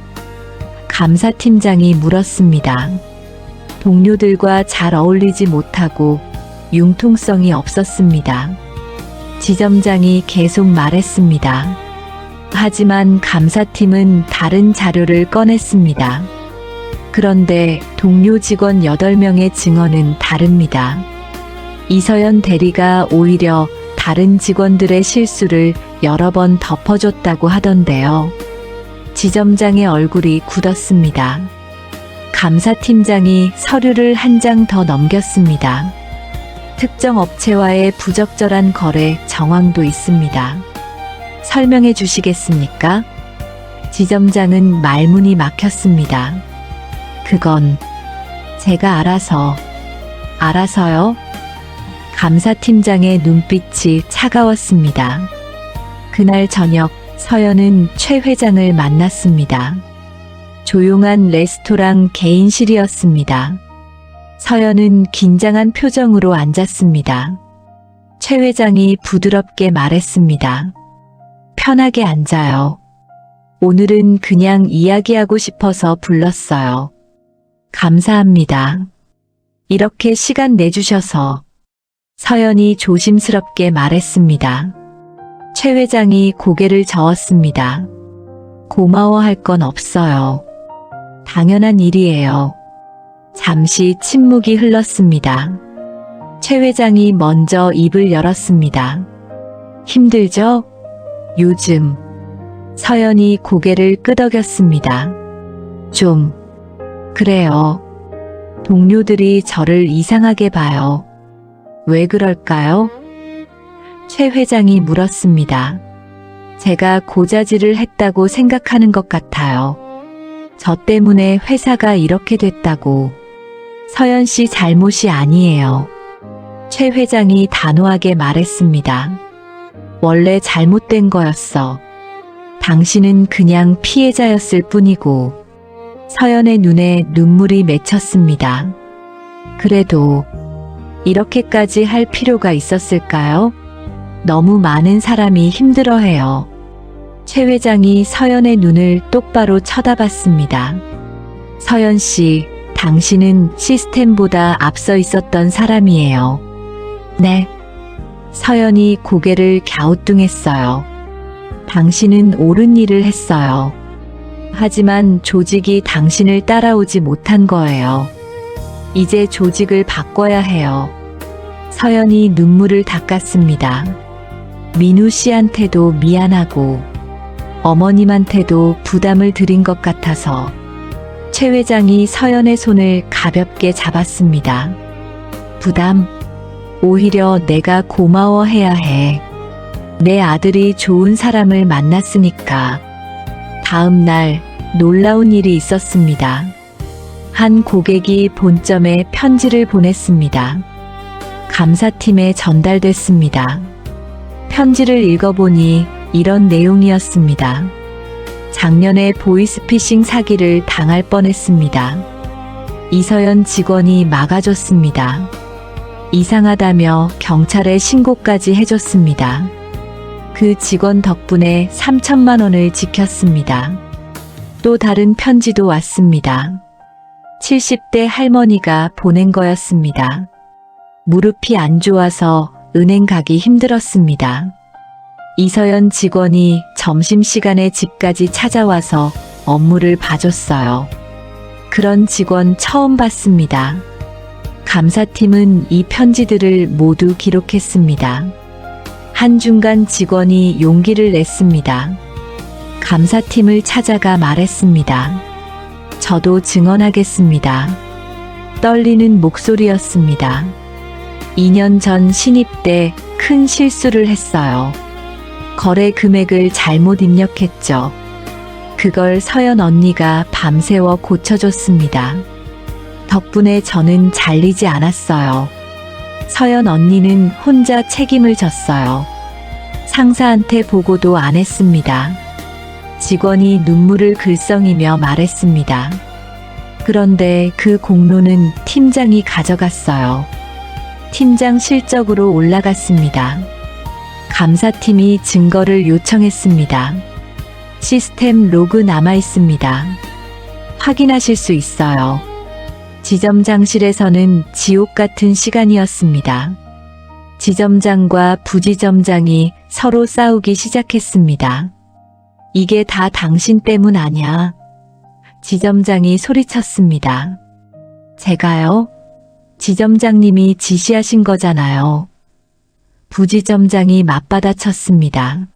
Speaker 2: 감사팀장이 물었습니다. 동료들과 잘 어울리지 못하고 융통성이 없었습니다. 지점장이 계속 말했습니다. 하지만 감사팀은 다른 자료를 꺼냈습니다. 그런데 동료 직원 8명의 증언은 다릅니다. 이서연 대리가 오히려 다른 직원들의 실수를 여러 번 덮어줬다고 하던데요. 지점장의 얼굴이 굳었습니다. 감사팀장이 서류를 한 장 더 넘겼습니다. 특정 업체와의 부적절한 거래 정황도 있습니다. 설명해 주시겠습니까? 지점장은 말문이 막혔습니다. 그건 제가 알아서요? 감사팀장의 눈빛이 차가웠습니다. 그날 저녁 서연은 최 회장을 만났습니다. 조용한 레스토랑 개인실이었습니다. 서연은 긴장한 표정으로 앉았습니다. 최 회장이 부드럽게 말했습니다. 편하게 앉아요. 오늘은 그냥 이야기하고 싶어서 불렀어요. 감사합니다. 이렇게 시간 내주셔서. 서연이 조심스럽게 말했습니다. 최 회장이 고개를 저었습니다. 고마워할 건 없어요. 당연한 일이에요. 잠시 침묵이 흘렀습니다. 최 회장이 먼저 입을 열었습니다. 힘들죠? 요즘. 서연이 고개를 끄덕였습니다. 좀. 그래요. 동료들이 저를 이상하게 봐요. 왜 그럴까요? 최 회장이 물었습니다. 제가 고자질을 했다고 생각하는 것 같아요. 저 때문에 회사가 이렇게 됐다고. 서연 씨 잘못이 아니에요. 최 회장이 단호하게 말했습니다. 원래 잘못된 거였어. 당신은 그냥 피해자였을 뿐이고. 서연의 눈에 눈물이 맺혔습니다. 그래도 이렇게까지 할 필요가 있었을까요? 너무 많은 사람이 힘들어해요. 최 회장이 서연의 눈을 똑바로 쳐다봤습니다. 서연 씨, 당신은 시스템보다 앞서 있었던 사람이에요. 네. 서연이 고개를 갸우뚱했어요. 당신은 옳은 일을 했어요. 하지만 조직이 당신을 따라오지 못한 거예요. 이제 조직을 바꿔야 해요. 서연이 눈물을 닦았습니다. 민우 씨한테도 미안하고 어머님한테도 부담을 드린 것 같아서. 최 회장이 서연의 손을 가볍게 잡았습니다. 부담? 오히려 내가 고마워해야 해. 내 아들이 좋은 사람을 만났으니까. 다음 날 놀라운 일이 있었습니다. 한 고객이 본점에 편지를 보냈습니다. 감사팀에 전달됐습니다. 편지를 읽어보니 이런 내용이었습니다. 작년에 보이스피싱 사기를 당할 뻔했습니다. 이서연 직원이 막아줬습니다. 이상하다며 경찰에 신고까지 해줬습니다. 그 직원 덕분에 3천만 원을 지켰습니다. 또 다른 편지도 왔습니다. 70대 할머니가 보낸 거였습니다. 무릎이 안 좋아서 은행 가기 힘들었습니다. 이서연 직원이 점심시간에 집까지 찾아와서 업무를 봐줬어요. 그런 직원 처음 봤습니다. 감사팀은 이 편지들을 모두 기록했습니다. 한중간 직원이 용기를 냈습니다. 감사팀을 찾아가 말했습니다. 저도 증언하겠습니다. 떨리는 목소리였습니다. 2년 전 신입 때 큰 실수를 했어요. 거래 금액을 잘못 입력했죠. 그걸 서연 언니가 밤새워 고쳐줬습니다. 덕분에 저는 잘리지 않았어요. 서연 언니는 혼자 책임을 졌어요. 상사한테 보고도 안 했습니다. 직원이 눈물을 글썽이며 말했습니다. 그런데 그 공로는 팀장이 가져갔어요. 팀장 실적으로 올라갔습니다. 감사팀이 증거를 요청했습니다. 시스템 로그 남아 있습니다. 확인하실 수 있어요. 지점장실에서는 지옥 같은 시간이었습니다. 지점장과 부지점장이 서로 싸우기 시작했습니다. 이게 다 당신 때문 아냐? 지점장이 소리쳤습니다. 제가요? 지점장님이 지시하신 거잖아요. 부지점장이 맞받아쳤습니다.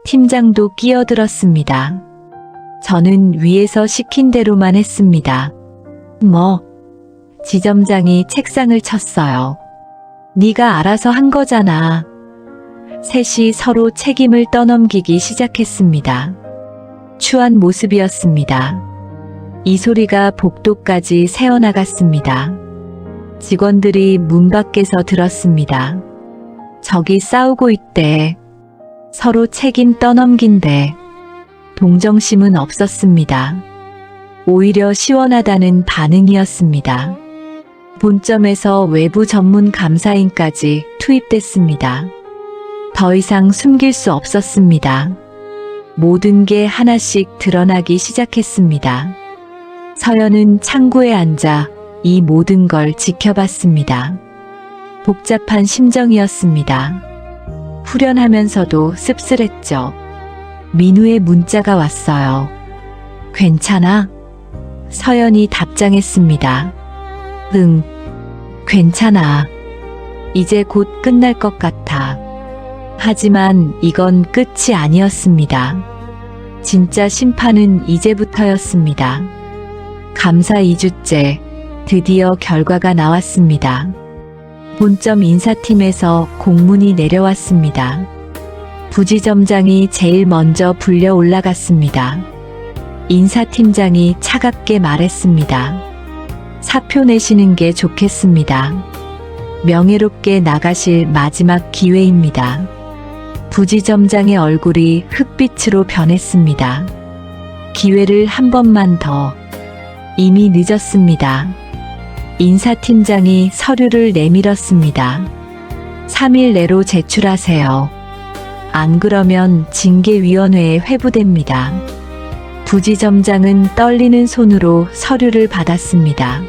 Speaker 2: 팀장도 끼어들었습니다. 저는 위에서 시킨 대로만 했습니다. 지점장이 책상을 쳤어요. 네가 알아서 한 거잖아. 셋이 서로 책임을 떠넘기기 시작했습니다. 추한 모습이었습니다. 이 소리가 복도까지 새어나갔습니다. 직원들이 문 밖에서 들었습니다. 저기 싸우고 있대. 서로 책임 떠넘긴대. 동정심은 없었습니다. 오히려 시원하다는 반응이었습니다. 본점에서 외부 전문 감사인까지 투입됐습니다. 더 이상 숨길 수 없었습니다. 모든 게 하나씩 드러나기 시작했습니다. 서연은 창구에 앉아 이 모든 걸 지켜봤습니다. 복잡한 심정이었습니다. 후련하면서도 씁쓸했죠. 민우의 문자가 왔어요. 괜찮아? 서연이 답장했습니다. 응, 괜찮아. 이제 곧 끝날 것 같아. 하지만 이건 끝이 아니었습니다. 진짜 심판은 이제부터였습니다. 감사 2주째 드디어 결과가 나왔습니다. 본점 인사팀에서 공문이 내려왔습니다. 부지점장이 제일 먼저 불려 올라갔습니다. 인사팀장이 차갑게 말했습니다. 사표 내시는 게 좋겠습니다. 명예롭게 나가실 마지막 기회입니다. 부지점장의 얼굴이 흑빛으로 변했습니다. 기회를 한 번만 더. 이미 늦었습니다. 인사팀장이 서류를 내밀었습니다. 3일 내로 제출하세요. 안 그러면 징계위원회에 회부됩니다. 부지점장은 떨리는 손으로 서류를 받았습니다.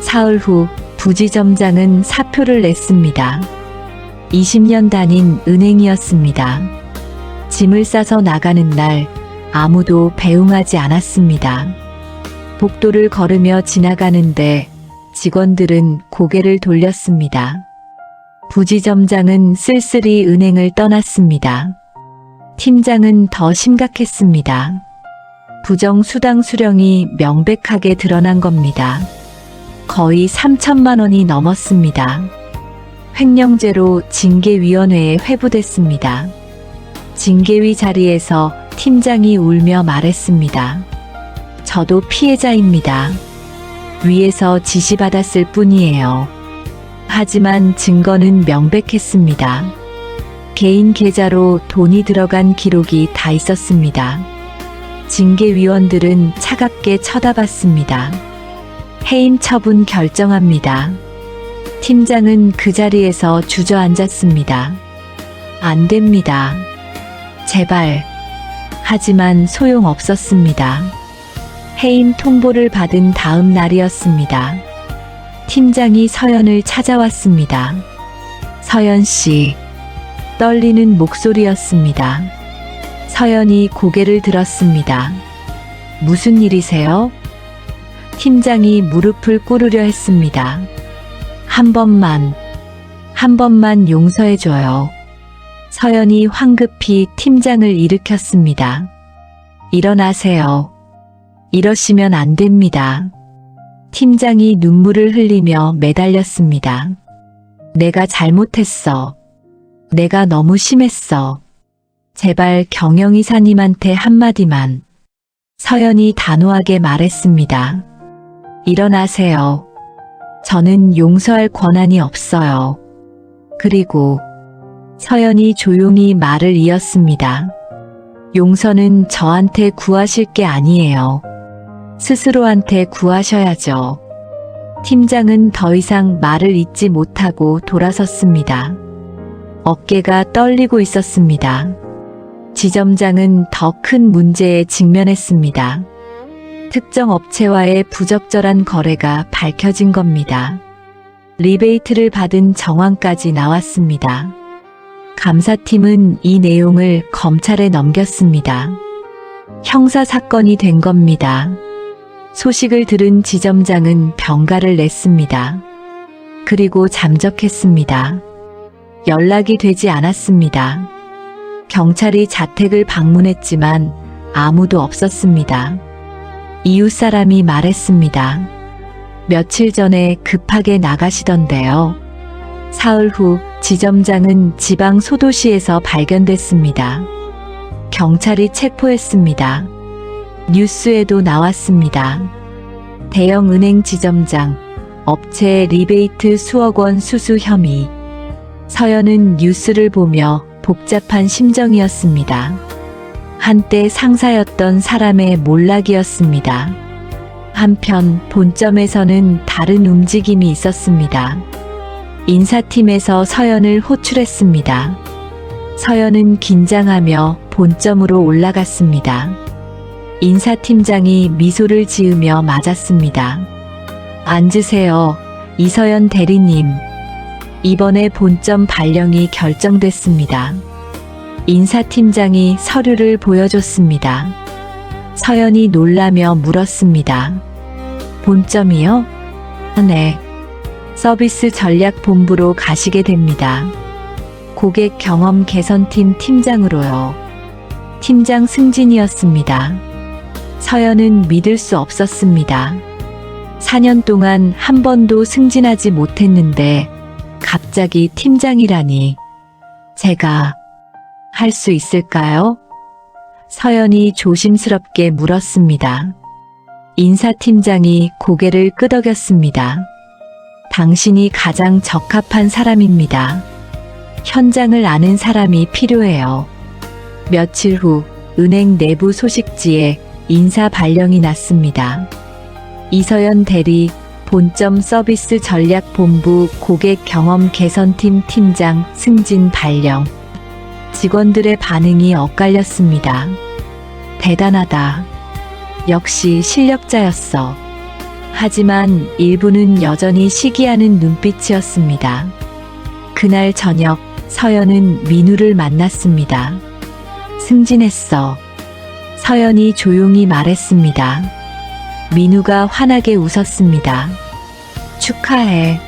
Speaker 2: 사흘 후 부지점장은 사표를 냈습니다. 20년 다닌 은행이었습니다. 짐을 싸서 나가는 날 아무도 배웅하지 않았습니다. 복도를 걸으며 지나가는데 직원들은 고개를 돌렸습니다. 부지점장은 쓸쓸히 은행을 떠났습니다. 팀장은 더 심각했습니다. 부정수당 수령이 명백하게 드러난 겁니다. 거의 3천만 원이 넘었습니다. 횡령죄로 징계위원회에 회부됐습니다. 징계위 자리에서 팀장이 울며 말했습니다. 저도 피해자입니다. 위에서 지시받았을 뿐이에요. 하지만 증거는 명백했습니다. 개인 계좌로 돈이 들어간 기록이 다 있었습니다. 징계위원들은 차갑게 쳐다봤습니다. 해임 처분 결정합니다. 팀장은 그 자리에서 주저앉았습니다. 안 됩니다. 제발. 하지만 소용없었습니다. 해임 통보를 받은 다음 날이었습니다. 팀장이 서연을 찾아왔습니다. 서연 씨. 떨리는 목소리였습니다. 서연이 고개를 들었습니다. 무슨 일이세요? 팀장이 무릎을 꿇으려 했습니다. 한 번만 용서해줘요. 서연이 황급히 팀장을 일으켰습니다. 일어나세요. 이러시면 안 됩니다. 팀장이 눈물을 흘리며 매달렸습니다. 내가 잘못했어. 내가 너무 심했어. 제발 경영이사님한테 한마디만. 서연이 단호하게 말했습니다. 일어나세요. 저는 용서할 권한이 없어요. 그리고 서연이 조용히 말을 이었습니다. 용서는 저한테 구하실 게 아니에요. 스스로한테 구하셔야죠. 팀장은 더 이상 말을 잇지 못하고 돌아섰습니다. 어깨가 떨리고 있었습니다. 지점장은 더 큰 문제에 직면했습니다. 특정 업체와의 부적절한 거래가 밝혀진 겁니다. 리베이트를 받은 정황까지 나왔습니다. 감사팀은 이 내용을 검찰에 넘겼습니다. 형사사건이 된 겁니다. 소식을 들은 지점장은 병가를 냈습니다. 그리고 잠적했습니다. 연락이 되지 않았습니다. 경찰이 자택을 방문했지만 아무도 없었습니다. 이웃 사람이 말했습니다. 며칠 전에 급하게 나가시던데요. 사흘 후 지점장은 지방 소도시에서 발견됐습니다. 경찰이 체포했습니다. 뉴스에도 나왔습니다. 대형 은행 지점장, 업체 리베이트 수억 원 수수 혐의. 서연은 뉴스를 보며 복잡한 심정이었습니다. 한때 상사였던 사람의 몰락이었습니다. 한편 본점에서는 다른 움직임이 있었습니다. 인사팀에서 서연을 호출했습니다. 서연은 긴장하며 본점으로 올라갔습니다. 인사팀장이 미소를 지으며 맞았습니다. 앉으세요, 이서연 대리님. 이번에 본점 발령이 결정됐습니다. 인사팀장이 서류를 보여줬습니다. 서연이 놀라며 물었습니다. 본점이요? 네. 서비스 전략 본부로 가시게 됩니다. 고객 경험 개선팀 팀장으로요. 팀장 승진이었습니다. 서연은 믿을 수 없었습니다. 4년 동안 한 번도 승진하지 못했는데 갑자기 팀장이라니. 제가 할 수 있을까요? 서연이 조심스럽게 물었습니다. 인사팀장이 고개를 끄덕였습니다. 당신이 가장 적합한 사람입니다. 현장을 아는 사람이 필요해요. 며칠 후 은행 내부 소식지에 인사 발령이 났습니다. 이서연 대리, 본점 서비스 전략 본부 고객 경험 개선팀 팀장 승진 발령. 직원들의 반응이 엇갈렸습니다. 대단하다. 역시 실력자였어. 하지만 일부는 여전히 시기하는 눈빛이었습니다. 그날 저녁 서연은 민우를 만났습니다. 승진했어. 서연이 조용히 말했습니다. 민우가 환하게 웃었습니다. 축하해.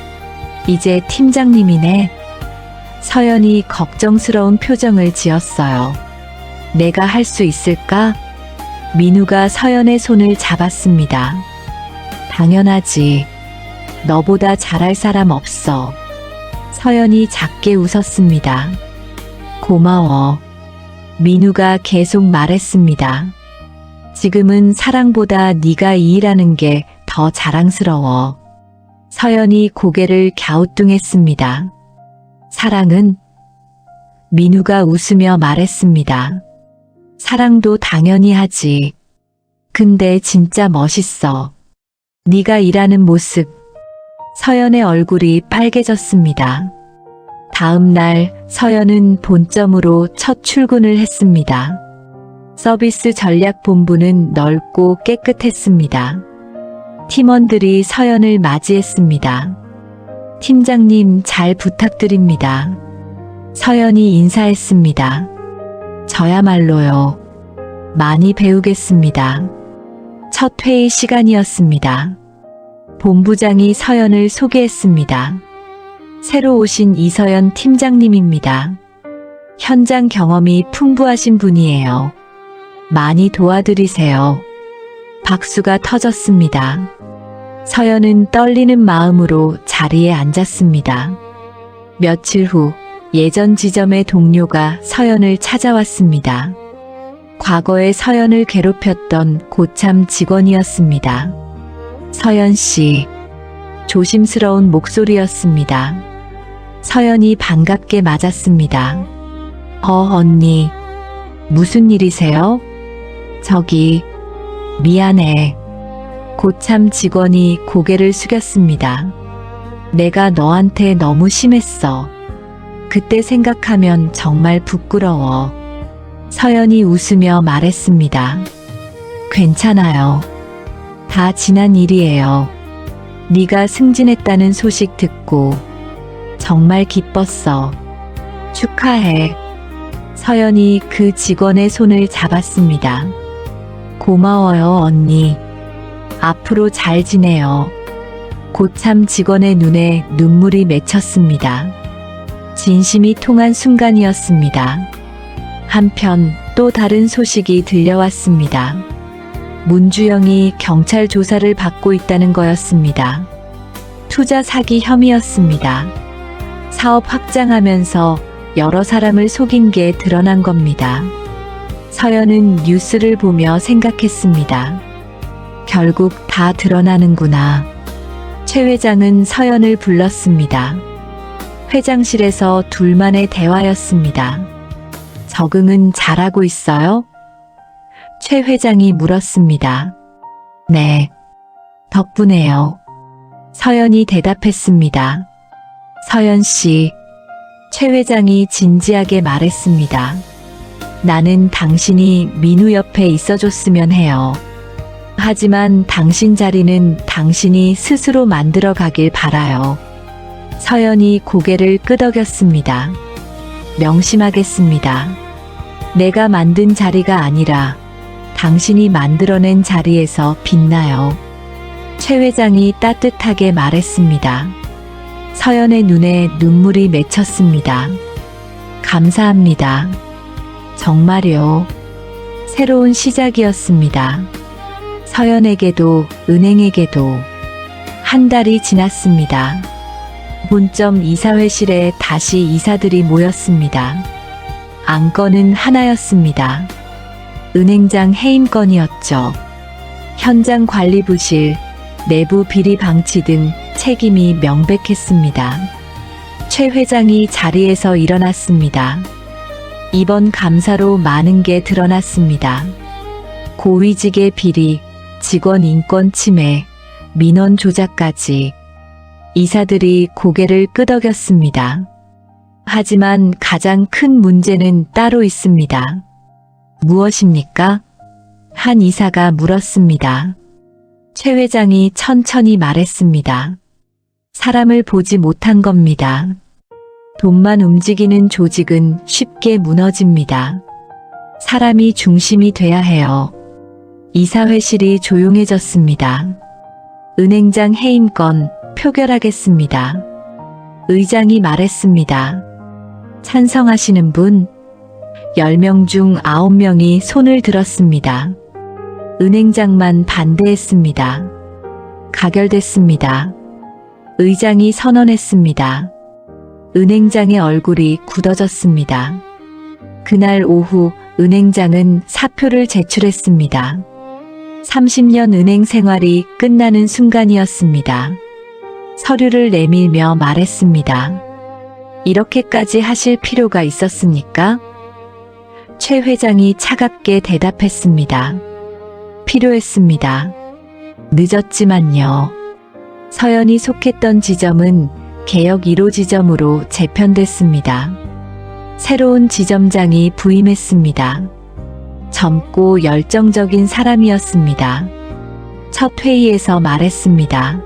Speaker 2: 이제 팀장님이네. 서연이 걱정스러운 표정을 지었어요. 내가 할 수 있을까? 민우가 서연의 손을 당연하지. 너보다 잘할 사람 없어. 서연이 작게 웃었습니다. 고마워. 민우가 계속 말했습니다. 지금은 사랑보다 네가 이 일하는 게 더 자랑스러워. 서연이 고개를 갸우뚱했습니다. 사랑은? 민우가 웃으며 말했습니다. 사랑도 당연히 하지. 근데 진짜 멋있어. 네가 일하는 모습. 서연의 얼굴이 빨개졌습니다. 다음 날 서연은 본점으로 첫 출근을 했습니다. 서비스 전략본부는 넓고 깨끗했습니다. 팀원들이 서연을 맞이했습니다. 팀장님 잘 부탁드립니다. 서연이 인사했습니다. 저야말로요. 많이 배우겠습니다. 첫 회의 시간이었습니다. 본부장이 서연을 소개했습니다. 새로 오신 이서연 팀장님입니다. 현장 경험이 풍부하신 분이에요. 많이 도와드리세요. 박수가 터졌습니다. 서연은 떨리는 마음으로 자리에 앉았습니다. 며칠 후 예전 지점의 동료가 서연을 찾아왔습니다. 과거에 서연을 괴롭혔던 고참 직원이었습니다. 서연 씨, 조심스러운 목소리였습니다. 서연이 반갑게 맞았습니다. 언니, 무슨 일이세요? 저기, 미안해. 고참 직원이 고개를 숙였습니다. 내가 너한테 너무 심했어. 그때 생각하면 정말 부끄러워. 서연이 웃으며 말했습니다. 괜찮아요. 다 지난 일이에요. 네가 승진했다는 소식 듣고 정말 기뻤어. 축하해. 서연이 그 직원의 손을 잡았습니다. 고마워요, 언니. 앞으로 잘 지내요. 고참 직원의 눈에 눈물이 맺혔습니다. 진심이 통한 순간이었습니다. 한편 또 다른 소식이 들려왔습니다. 문주영이 경찰 조사를 받고 있다는 거였습니다. 투자 사기 혐의였습니다. 사업 확장하면서 여러 사람을 속인 게 드러난 겁니다. 서연은 뉴스를 보며 생각했습니다. 결국 다 드러나는구나. 최 회장은 서연을 불렀습니다. 회장실에서 둘만의 대화였습니다. 적응은 잘하고 있어요? 최 회장이 물었습니다. 네, 덕분에요. 서연이 대답했습니다. 서연 씨, 최 회장이 진지하게 말했습니다. 나는 당신이 민우 옆에 있어줬으면 해요. 하지만 당신 자리는 당신이 스스로 만들어 가길 바라요. 서연이 고개를 끄덕였습니다. 명심하겠습니다. 내가 만든 자리가 아니라 당신이 만들어낸 자리에서 빛나요. 최 회장이 따뜻하게 말했습니다. 서연의 눈에 눈물이 맺혔습니다. 감사합니다. 정말요. 새로운 시작이었습니다. 서연에게도 은행에게도. 한 달이 지났습니다. 본점 이사회실에 다시 이사들이 모였습니다. 안건은 하나였습니다. 은행장 해임 건이었죠. 현장 관리부실, 내부 비리 방치 등 책임이 명백했습니다. 최 회장이 자리에서 일어났습니다. 이번 감사로 많은 게 드러났습니다. 고위직의 비리, 직원 인권 침해, 민원 조작까지. 이사들이 고개를 끄덕였습니다. 하지만 가장 큰 문제는 따로 있습니다. 무엇입니까? 한 이사가 물었습니다. 최 회장이 천천히 말했습니다. 사람을 보지 못한 겁니다. 돈만 움직이는 조직은 쉽게 무너집니다. 사람이 중심이 돼야 해요. 이사회실이 조용해졌습니다. 은행장 해임 건 표결하겠습니다. 의장이 말했습니다. 찬성하시는 분? 10명 중 9명이 손을 들었습니다. 은행장만 반대했습니다. 가결됐습니다. 의장이 선언했습니다. 은행장의 얼굴이 굳어졌습니다. 그날 오후 은행장은 사표를 제출했습니다. 30년 은행 생활이 끝나는 순간이었습니다. 서류를 내밀며 말했습니다. 이렇게까지 하실 필요가 있었습니까? 최 회장이 차갑게 대답했습니다. 필요했습니다. 늦었지만요. 서연이 속했던 지점은 개역 1호 지점으로 재편됐습니다. 새로운 지점장이 부임했습니다. 젊고 열정적인 사람이었습니다. 첫 회의에서 말했습니다.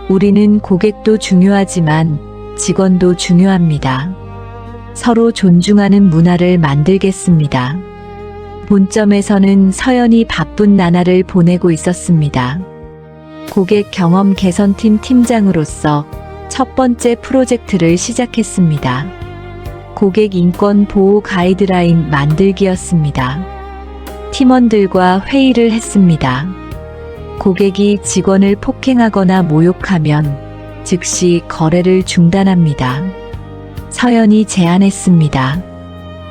Speaker 2: 우리는 고객도 중요하지만 직원도 중요합니다. 서로 존중하는 문화를 만들겠습니다. 본점에서는 서연이 바쁜 나날을 보내고 있었습니다. 고객 경험 개선팀 팀장으로서 첫 번째 프로젝트를 시작했습니다. 고객 인권 보호 가이드라인 만들기였습니다. 팀원들과 회의를 했습니다. 고객이 직원을 폭행하거나 모욕하면 즉시 거래를 중단합니다. 서연이 제안했습니다.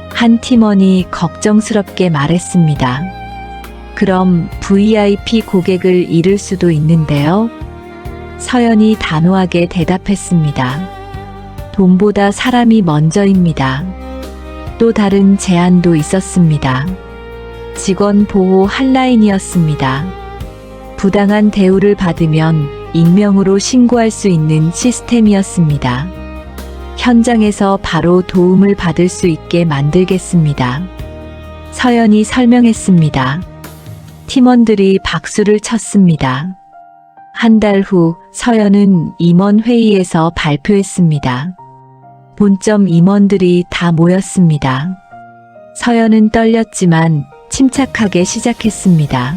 Speaker 2: 한 팀원이 걱정스럽게 말했습니다. 그럼 VIP 고객을 잃을 수도 있는데요? 서연이 단호하게 대답했습니다. 돈보다 사람이 먼저입니다. 또 다른 제안도 있었습니다. 직원 보호 핫라인이었습니다. 부당한 대우를 받으면 익명으로 신고할 수 있는 시스템이었습니다. 현장에서 바로 도움을 받을 수 있게 만들겠습니다. 서연이 설명했습니다. 팀원들이 박수를 쳤습니다. 한 달 후 서연은 임원 회의에서 발표했습니다. 본점 임원들이 다 모였습니다. 서연은 떨렸지만 침착하게 시작했습니다.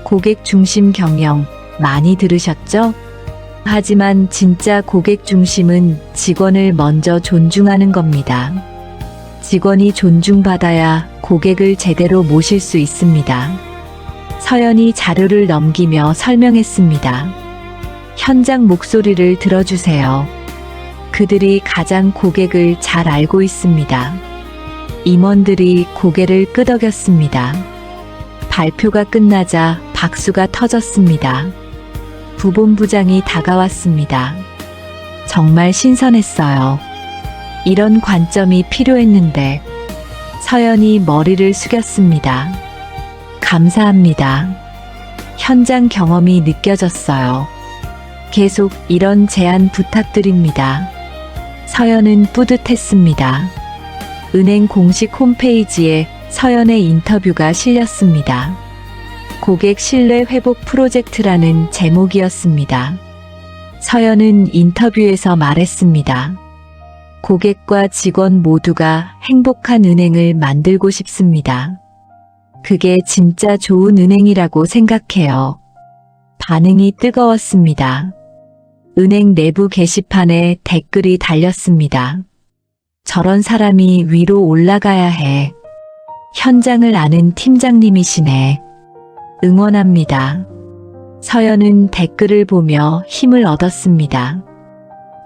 Speaker 2: 고객 중심 경영 많이 들으셨죠? 하지만 진짜 고객 중심은 직원을 먼저 존중하는 겁니다. 직원이 존중받아야 고객을 제대로 모실 수 있습니다. 서연이 자료를 넘기며 설명했습니다. 현장 목소리를 들어주세요. 그들이 가장 고객을 잘 알고 있습니다. 임원들이 고개를 끄덕였습니다. 발표가 끝나자 박수가 터졌습니다. 부본부장이 다가왔습니다. 정말 신선했어요. 이런 관점이 필요했는데. 서연이 머리를 숙였습니다. 감사합니다. 현장 경험이 느껴졌어요. 계속 이런 제안 부탁드립니다. 서연은 뿌듯했습니다. 은행 공식 홈페이지에 서연의 인터뷰가 실렸습니다. 고객 신뢰 회복 프로젝트라는 제목이었습니다. 서연은 인터뷰에서 말했습니다. 고객과 직원 모두가 행복한 은행을 만들고 싶습니다. 그게 진짜 좋은 은행이라고 생각해요. 반응이 뜨거웠습니다. 은행 내부 게시판에 댓글이 달렸습니다. 저런 사람이 위로 올라가야 해. 현장을 아는 팀장님이시네. 응원합니다. 서연은 댓글을 보며 힘을 얻었습니다.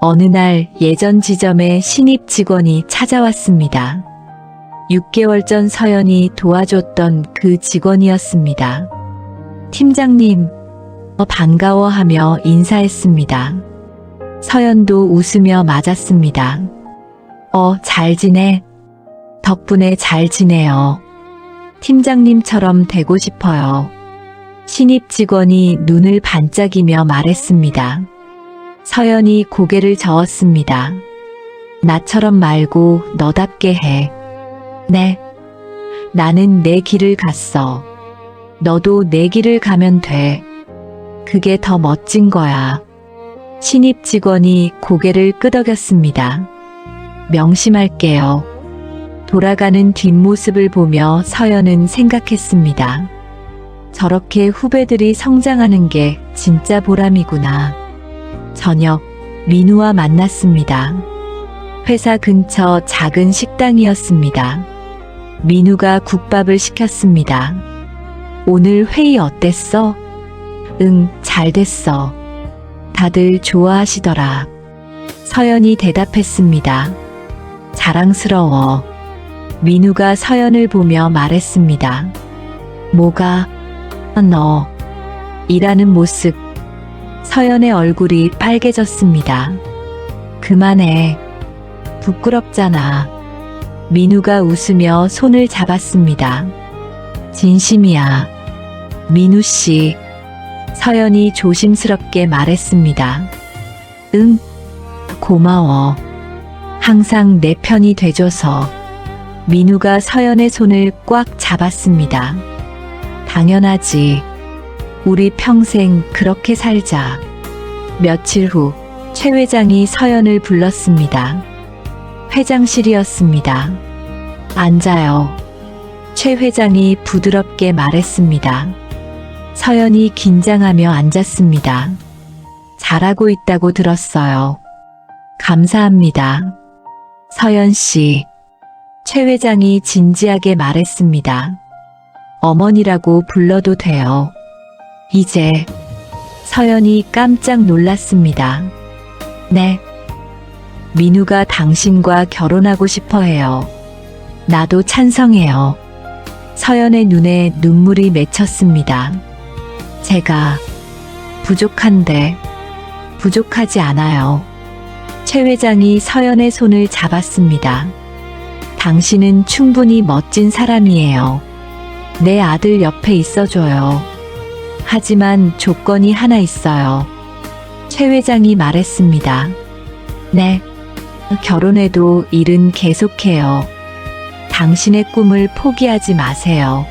Speaker 2: 어느 날 예전 지점에 신입 직원이 찾아왔습니다. 6개월 전 서연이 도와줬던 그 직원이었습니다. 팀장님, 반가워하며 인사했습니다. 서연도 웃으며 맞았습니다. 잘 지내? 덕분에 잘 지내요. 팀장님처럼 되고 싶어요. 신입 직원이 눈을 반짝이며 말했습니다. 서연이 고개를 저었습니다. 나처럼 말고 너답게 해. 네. 나는 내 길을 갔어. 너도 내 길을 가면 돼. 그게 더 멋진 거야. 신입 직원이 고개를 끄덕였습니다. 명심할게요. 돌아가는 뒷모습을 보며 서연은 생각했습니다. 저렇게 후배들이 성장하는 게 진짜 보람이구나. 저녁, 민우와 만났습니다. 회사 근처 작은 식당이었습니다. 민우가 국밥을 시켰습니다. 오늘 회의 어땠어? 응, 잘 됐어. 다들 좋아하시더라. 서연이 대답했습니다. 자랑스러워. 민우가 서연을 보며 말했습니다. 뭐가? 너. 이라는 모습. 서연의 얼굴이 빨개졌습니다. 그만해. 부끄럽잖아. 민우가 웃으며 손을 잡았습니다. 진심이야. 민우 씨. 서연이 조심스럽게 말했습니다. 응. 고마워. 항상 내 편이 돼줘서. 민우가 서연의 손을 꽉 잡았습니다. 당연하지. 우리 평생 그렇게 살자. 며칠 후 최 회장이 서연을 불렀습니다. 회장실이었습니다. 앉아요. 최 회장이 부드럽게 말했습니다. 서연이 긴장하며 앉았습니다. 잘하고 있다고 들었어요. 감사합니다. 서연 씨. 최 회장이 진지하게 말했습니다. 어머니라고 불러도 돼요. 이제. 서연이 깜짝 놀랐습니다. 네. 민우가 당신과 결혼하고 싶어 해요. 나도 찬성해요. 서연의 눈에 눈물이 맺혔습니다. 제가 부족한데. 부족하지 않아요. 최 회장이 서연의 손을 잡았습니다. 당신은 충분히 멋진 사람이에요. 내 아들 옆에 있어줘요. 하지만 조건이 하나 있어요. 최 회장이 말했습니다. 네. 결혼해도 일은 계속해요. 당신의 꿈을 포기하지 마세요.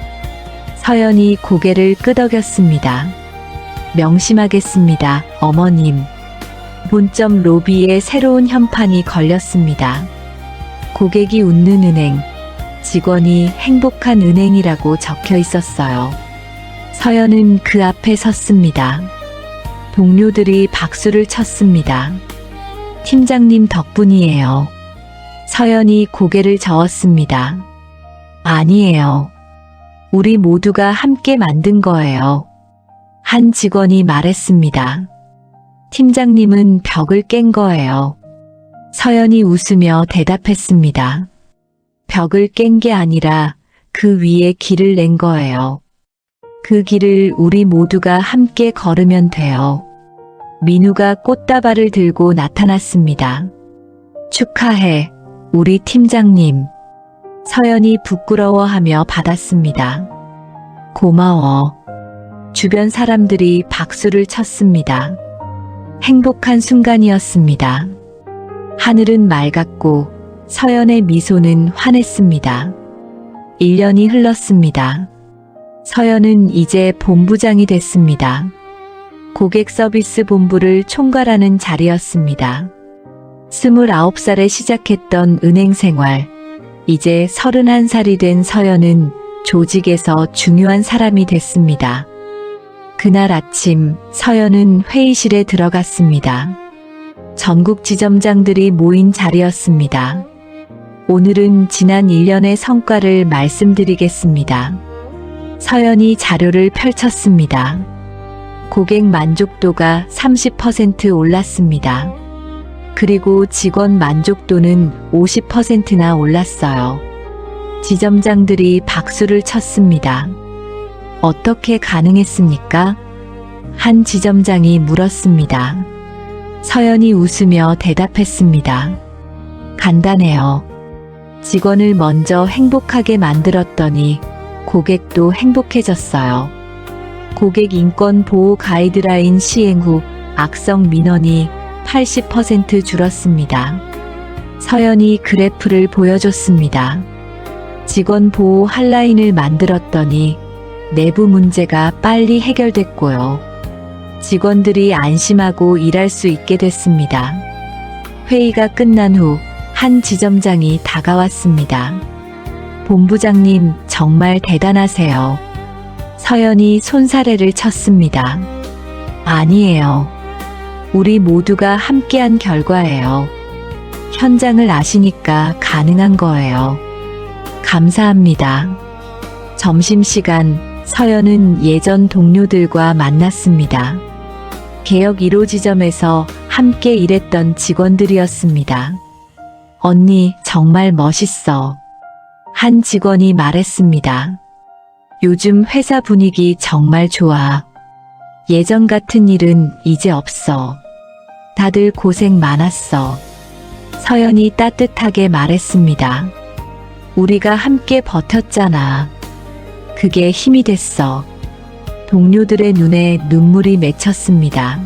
Speaker 2: 서연이 고개를 끄덕였습니다. 명심하겠습니다, 어머님. 본점 로비에 새로운 현판이 걸렸습니다. 고객이 웃는 은행, 직원이 행복한 은행이라고 적혀 있었어요. 서연은 그 앞에 섰습니다. 동료들이 박수를 쳤습니다. 팀장님 덕분이에요. 서연이 고개를 저었습니다. 아니에요. 우리 모두가 함께 만든 거예요. 한 직원이 말했습니다. 팀장님은 벽을 깬 거예요. 서연이 웃으며 대답했습니다. 벽을 깬 게 아니라 그 위에 길을 낸 거예요. 그 길을 우리 모두가 함께 걸으면 돼요. 민우가 꽃다발을 들고 나타났습니다. 축하해, 우리 팀장님. 서연이 부끄러워하며 받았습니다. 고마워. 주변 사람들이 박수를 쳤습니다. 행복한 순간이었습니다. 하늘은 맑았고 서연의 미소는 환했습니다. 1년이 흘렀습니다. 서연은 이제 본부장이 됐습니다. 고객 서비스 본부를 총괄하는 자리였습니다. 29살에 시작했던 은행 생활. 이제 31살이 된 서연은 조직에서 중요한 사람이 됐습니다. 그날 아침 서연은 회의실에 들어갔습니다. 전국 지점장들이 모인 자리였습니다. 오늘은 지난 1년의 성과를 말씀드리겠습니다. 서연이 자료를 펼쳤습니다. 고객 만족도가 30% 올랐습니다. 그리고 직원 만족도는 50%나 올랐어요. 지점장들이 박수를 쳤습니다. 어떻게 가능했습니까? 한 지점장이 물었습니다. 서연이 웃으며 대답했습니다. 간단해요. 직원을 먼저 행복하게 만들었더니 고객도 행복해졌어요. 고객 인권 보호 가이드라인 시행 후 악성 민원이 80% 줄었습니다. 서연이 그래프를 보여줬습니다. 직원 보호 핫라인을 만들었더니 내부 문제가 빨리 해결됐고요. 직원들이 안심하고 일할 수 있게 됐습니다. 회의가 끝난 후 한 지점장이 다가왔습니다. 본부장님 정말 대단하세요. 서연이 손사래를 쳤습니다. 아니에요. 우리 모두가 함께한 결과예요. 현장을 아시니까 가능한 거예요. 감사합니다. 점심시간 서연은 예전 동료들과 만났습니다. 개역 1호 지점에서 함께 일했던 직원들이었습니다. 언니, 정말 멋있어. 한 직원이 말했습니다. 요즘 회사 분위기 정말 좋아. 예전 같은 일은 이제 없어. 다들 고생 많았어. 서연이 따뜻하게 말했습니다. 우리가 함께 버텼잖아. 그게 힘이 됐어. 동료들의 눈에 눈물이 맺혔습니다.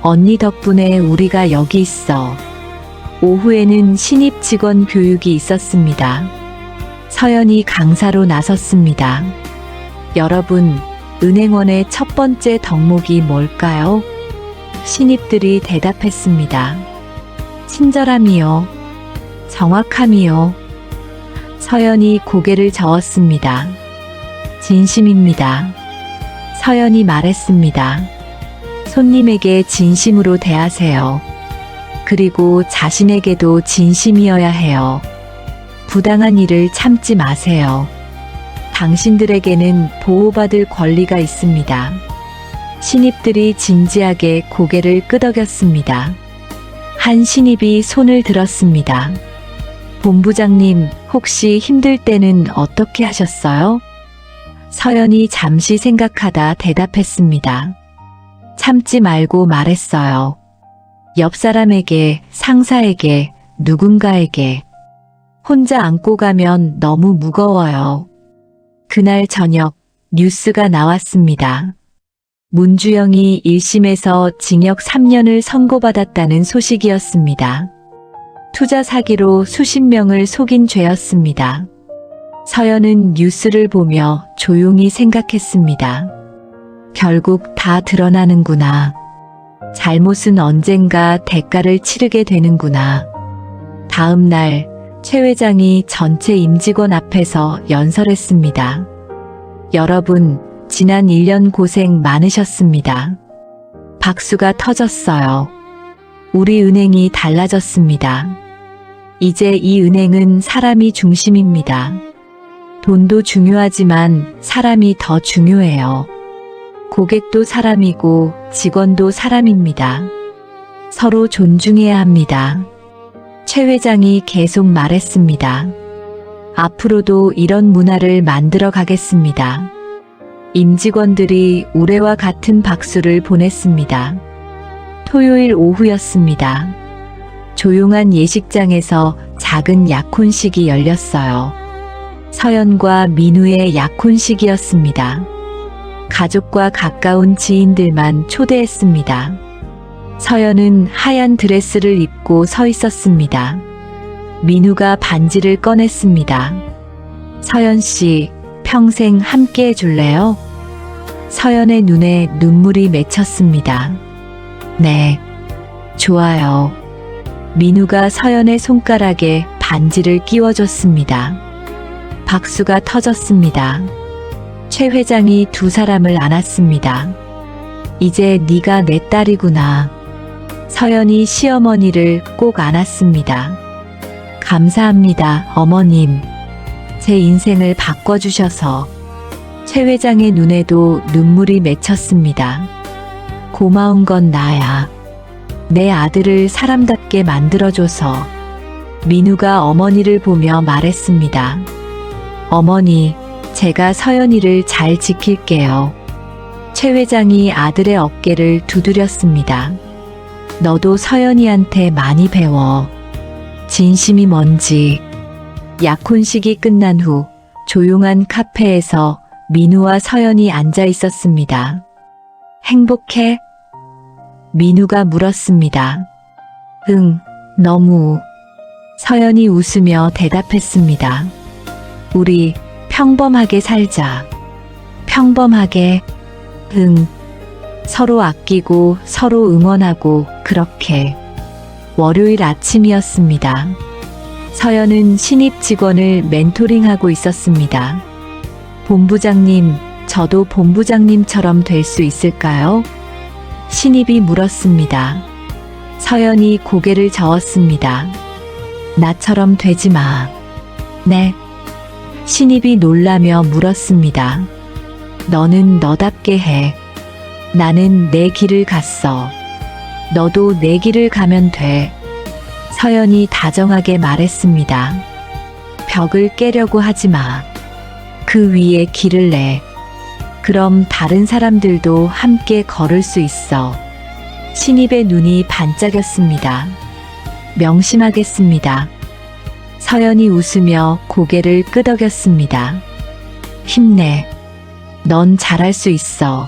Speaker 2: 언니 덕분에 우리가 여기 있어. 오후에는 신입 직원 교육이 있었습니다. 서연이 강사로 나섰습니다. 여러분, 은행원의 첫 번째 덕목이 뭘까요? 신입들이 대답했습니다. 친절함이요. 정확함이요. 서연이 고개를 저었습니다. 진심입니다. 서연이 말했습니다. 손님에게 진심으로 대하세요. 그리고 자신에게도 진심이어야 해요. 부당한 일을 참지 마세요. 당신들에게는 보호받을 권리가 있습니다. 신입들이 진지하게 고개를 끄덕였습니다. 한 신입이 손을 들었습니다. 본부장님, 혹시 힘들 때는 어떻게 하셨어요? 서연이 잠시 생각하다 대답했습니다. 참지 말고 말했어요. 옆 사람에게, 상사에게, 누군가에게. 혼자 안고 가면 너무 무거워요. 그날 저녁 뉴스가 나왔습니다. 문주영이 1심에서 징역 3년을 선고받았다는 소식이었습니다. 투자 사기로 수십 명을 속인 죄였습니다. 서연은 뉴스를 보며 조용히 생각했습니다. 결국 다 드러나는구나. 잘못은 언젠가 대가를 치르게 되는구나. 다음 날 최 회장이 전체 임직원 앞에서 연설했습니다. 여러분, 지난 1년 고생 많으셨습니다. 박수가 터졌어요. 우리 은행이 달라졌습니다. 이제 이 은행은 사람이 중심입니다. 돈도 중요하지만 사람이 더 중요해요. 고객도 사람이고 직원도 사람입니다. 서로 존중해야 합니다. 최 회장이 계속 말했습니다. 앞으로도 이런 문화를 만들어 가겠습니다. 임직원들이 우레와 같은 박수를 보냈습니다. 토요일 오후였습니다. 조용한 예식장에서 작은 약혼식이 열렸어요. 서연과 민우의 약혼식이었습니다. 가족과 가까운 지인들만 초대했습니다. 서연은 하얀 드레스를 입고 서 있었습니다. 민우가 반지를 꺼냈습니다. 서연 씨, 평생 함께 해줄래요? 서연의 눈에 눈물이 맺혔습니다. 네, 좋아요. 민우가 서연의 손가락에 반지를 끼워줬습니다. 박수가 터졌습니다. 최 회장이 두 사람을 안았습니다. 이제 네가 내 딸이구나. 서연이 시어머니를 꼭 안았습니다. 감사합니다, 어머님. 제 인생을 바꿔주셔서. 최 회장의 눈에도 눈물이 맺혔습니다. 고마운 건 나야. 내 아들을 사람답게 만들어줘서. 민우가 어머니를 보며 말했습니다. 어머니, 제가 서연이를 잘 지킬게요. 최 회장이 아들의 어깨를 두드렸습니다. 너도 서연이한테 많이 배워. 진심이 뭔지. 약혼식이 끝난 후 조용한 카페에서 민우와 서연이 앉아 있었습니다. 행복해? 민우가 물었습니다. 응, 너무. 서연이 웃으며 대답했습니다. 우리 평범하게 살자. 평범하게. 응. 서로 아끼고 서로 응원하고 그렇게. 월요일 아침이었습니다. 서연은 신입 직원을 멘토링하고 있었습니다. 본부장님, 저도 본부장님처럼 될 수 있을까요? 신입이 물었습니다. 서연이 고개를 저었습니다. 나처럼 되지 마. 네. 신입이 놀라며 물었습니다. 너는 너답게 해. 나는 내 길을 갔어. 너도 내 길을 가면 돼. 서연이 다정하게 말했습니다. 벽을 깨려고 하지 마. 그 위에 길을 내. 그럼 다른 사람들도 함께 걸을 수 있어. 신입의 눈이 반짝였습니다. 명심하겠습니다. 서연이 웃으며 고개를 끄덕였습니다. 힘내. 넌 잘할 수 있어.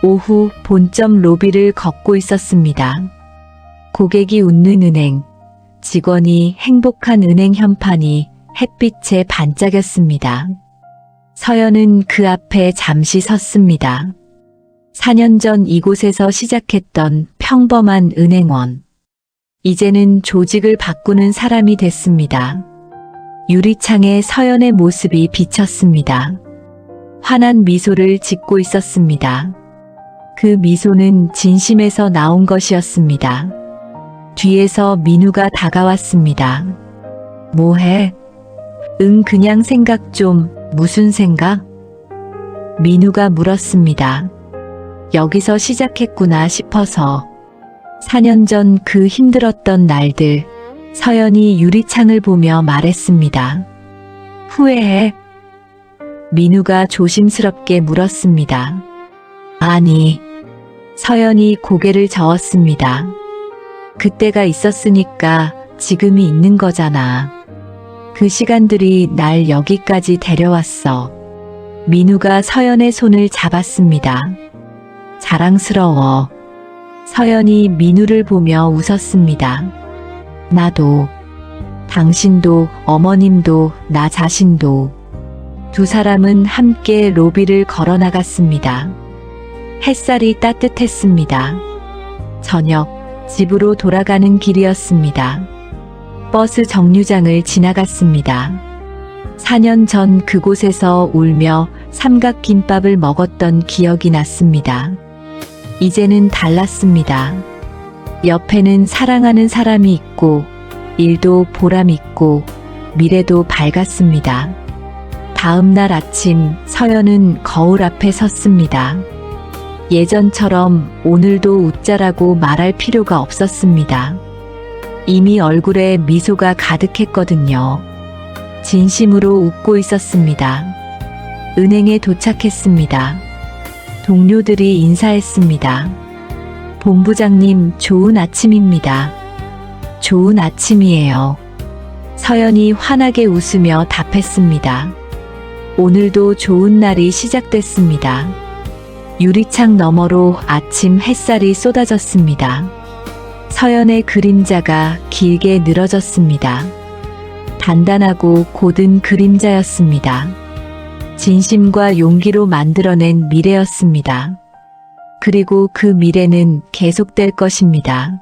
Speaker 2: 오후 본점 로비를 걷고 있었습니다. 고객이 웃는 은행, 직원이 행복한 은행 현판이 햇빛에 반짝였습니다. 서연은 그 앞에 잠시 섰습니다. 4년 전 이곳에서 시작했던 평범한 은행원. 이제는 조직을 바꾸는 사람이 됐습니다. 유리창에 서연의 모습이 비쳤습니다. 환한 미소를 짓고 있었습니다. 그 미소는 진심에서 나온 것이었습니다. 뒤에서 민우가 다가왔습니다. 뭐해? 응, 그냥 생각 좀. 무슨 생각? 민우가 물었습니다. 여기서 시작했구나 싶어서. 4년 전 그 힘들었던 날들, 서연이 유리창을 보며 말했습니다. 후회해? 민우가 조심스럽게 물었습니다. 아니. 서연이 고개를 저었습니다. 그때가 있었으니까 지금이 있는 거잖아. 그 시간들이 날 여기까지 데려왔어. 민우가 서연의 손을 잡았습니다. 자랑스러워. 서연이 민우를 보며 웃었습니다. 나도, 당신도, 어머님도, 나 자신도. 두 사람은 함께 로비를 걸어 나갔습니다. 햇살이 따뜻했습니다. 저녁, 집으로 돌아가는 길이었습니다. 버스 정류장을 지나갔습니다. 4년 전 그곳에서 울며 삼각김밥을 먹었던 기억이 났습니다. 이제는 달랐습니다. 옆에는 사랑하는 사람이 있고, 일도 보람 있고, 미래도 밝았습니다. 다음 날 아침, 서연은 거울 앞에 섰습니다. 예전처럼 오늘도 웃자라고 말할 필요가 없었습니다. 이미 얼굴에 미소가 가득했거든요. 진심으로 웃고 있었습니다. 은행에 도착했습니다. 동료들이 인사했습니다. 본부장님, 좋은 아침입니다. 좋은 아침이에요. 서연이 환하게 웃으며 답했습니다. 오늘도 좋은 날이 시작됐습니다. 유리창 너머로 아침 햇살이 쏟아졌습니다. 서연의 그림자가 길게 늘어졌습니다. 단단하고 곧은 그림자였습니다. 진심과 용기로 만들어낸 미래였습니다. 그리고 그 미래는 계속될 것입니다.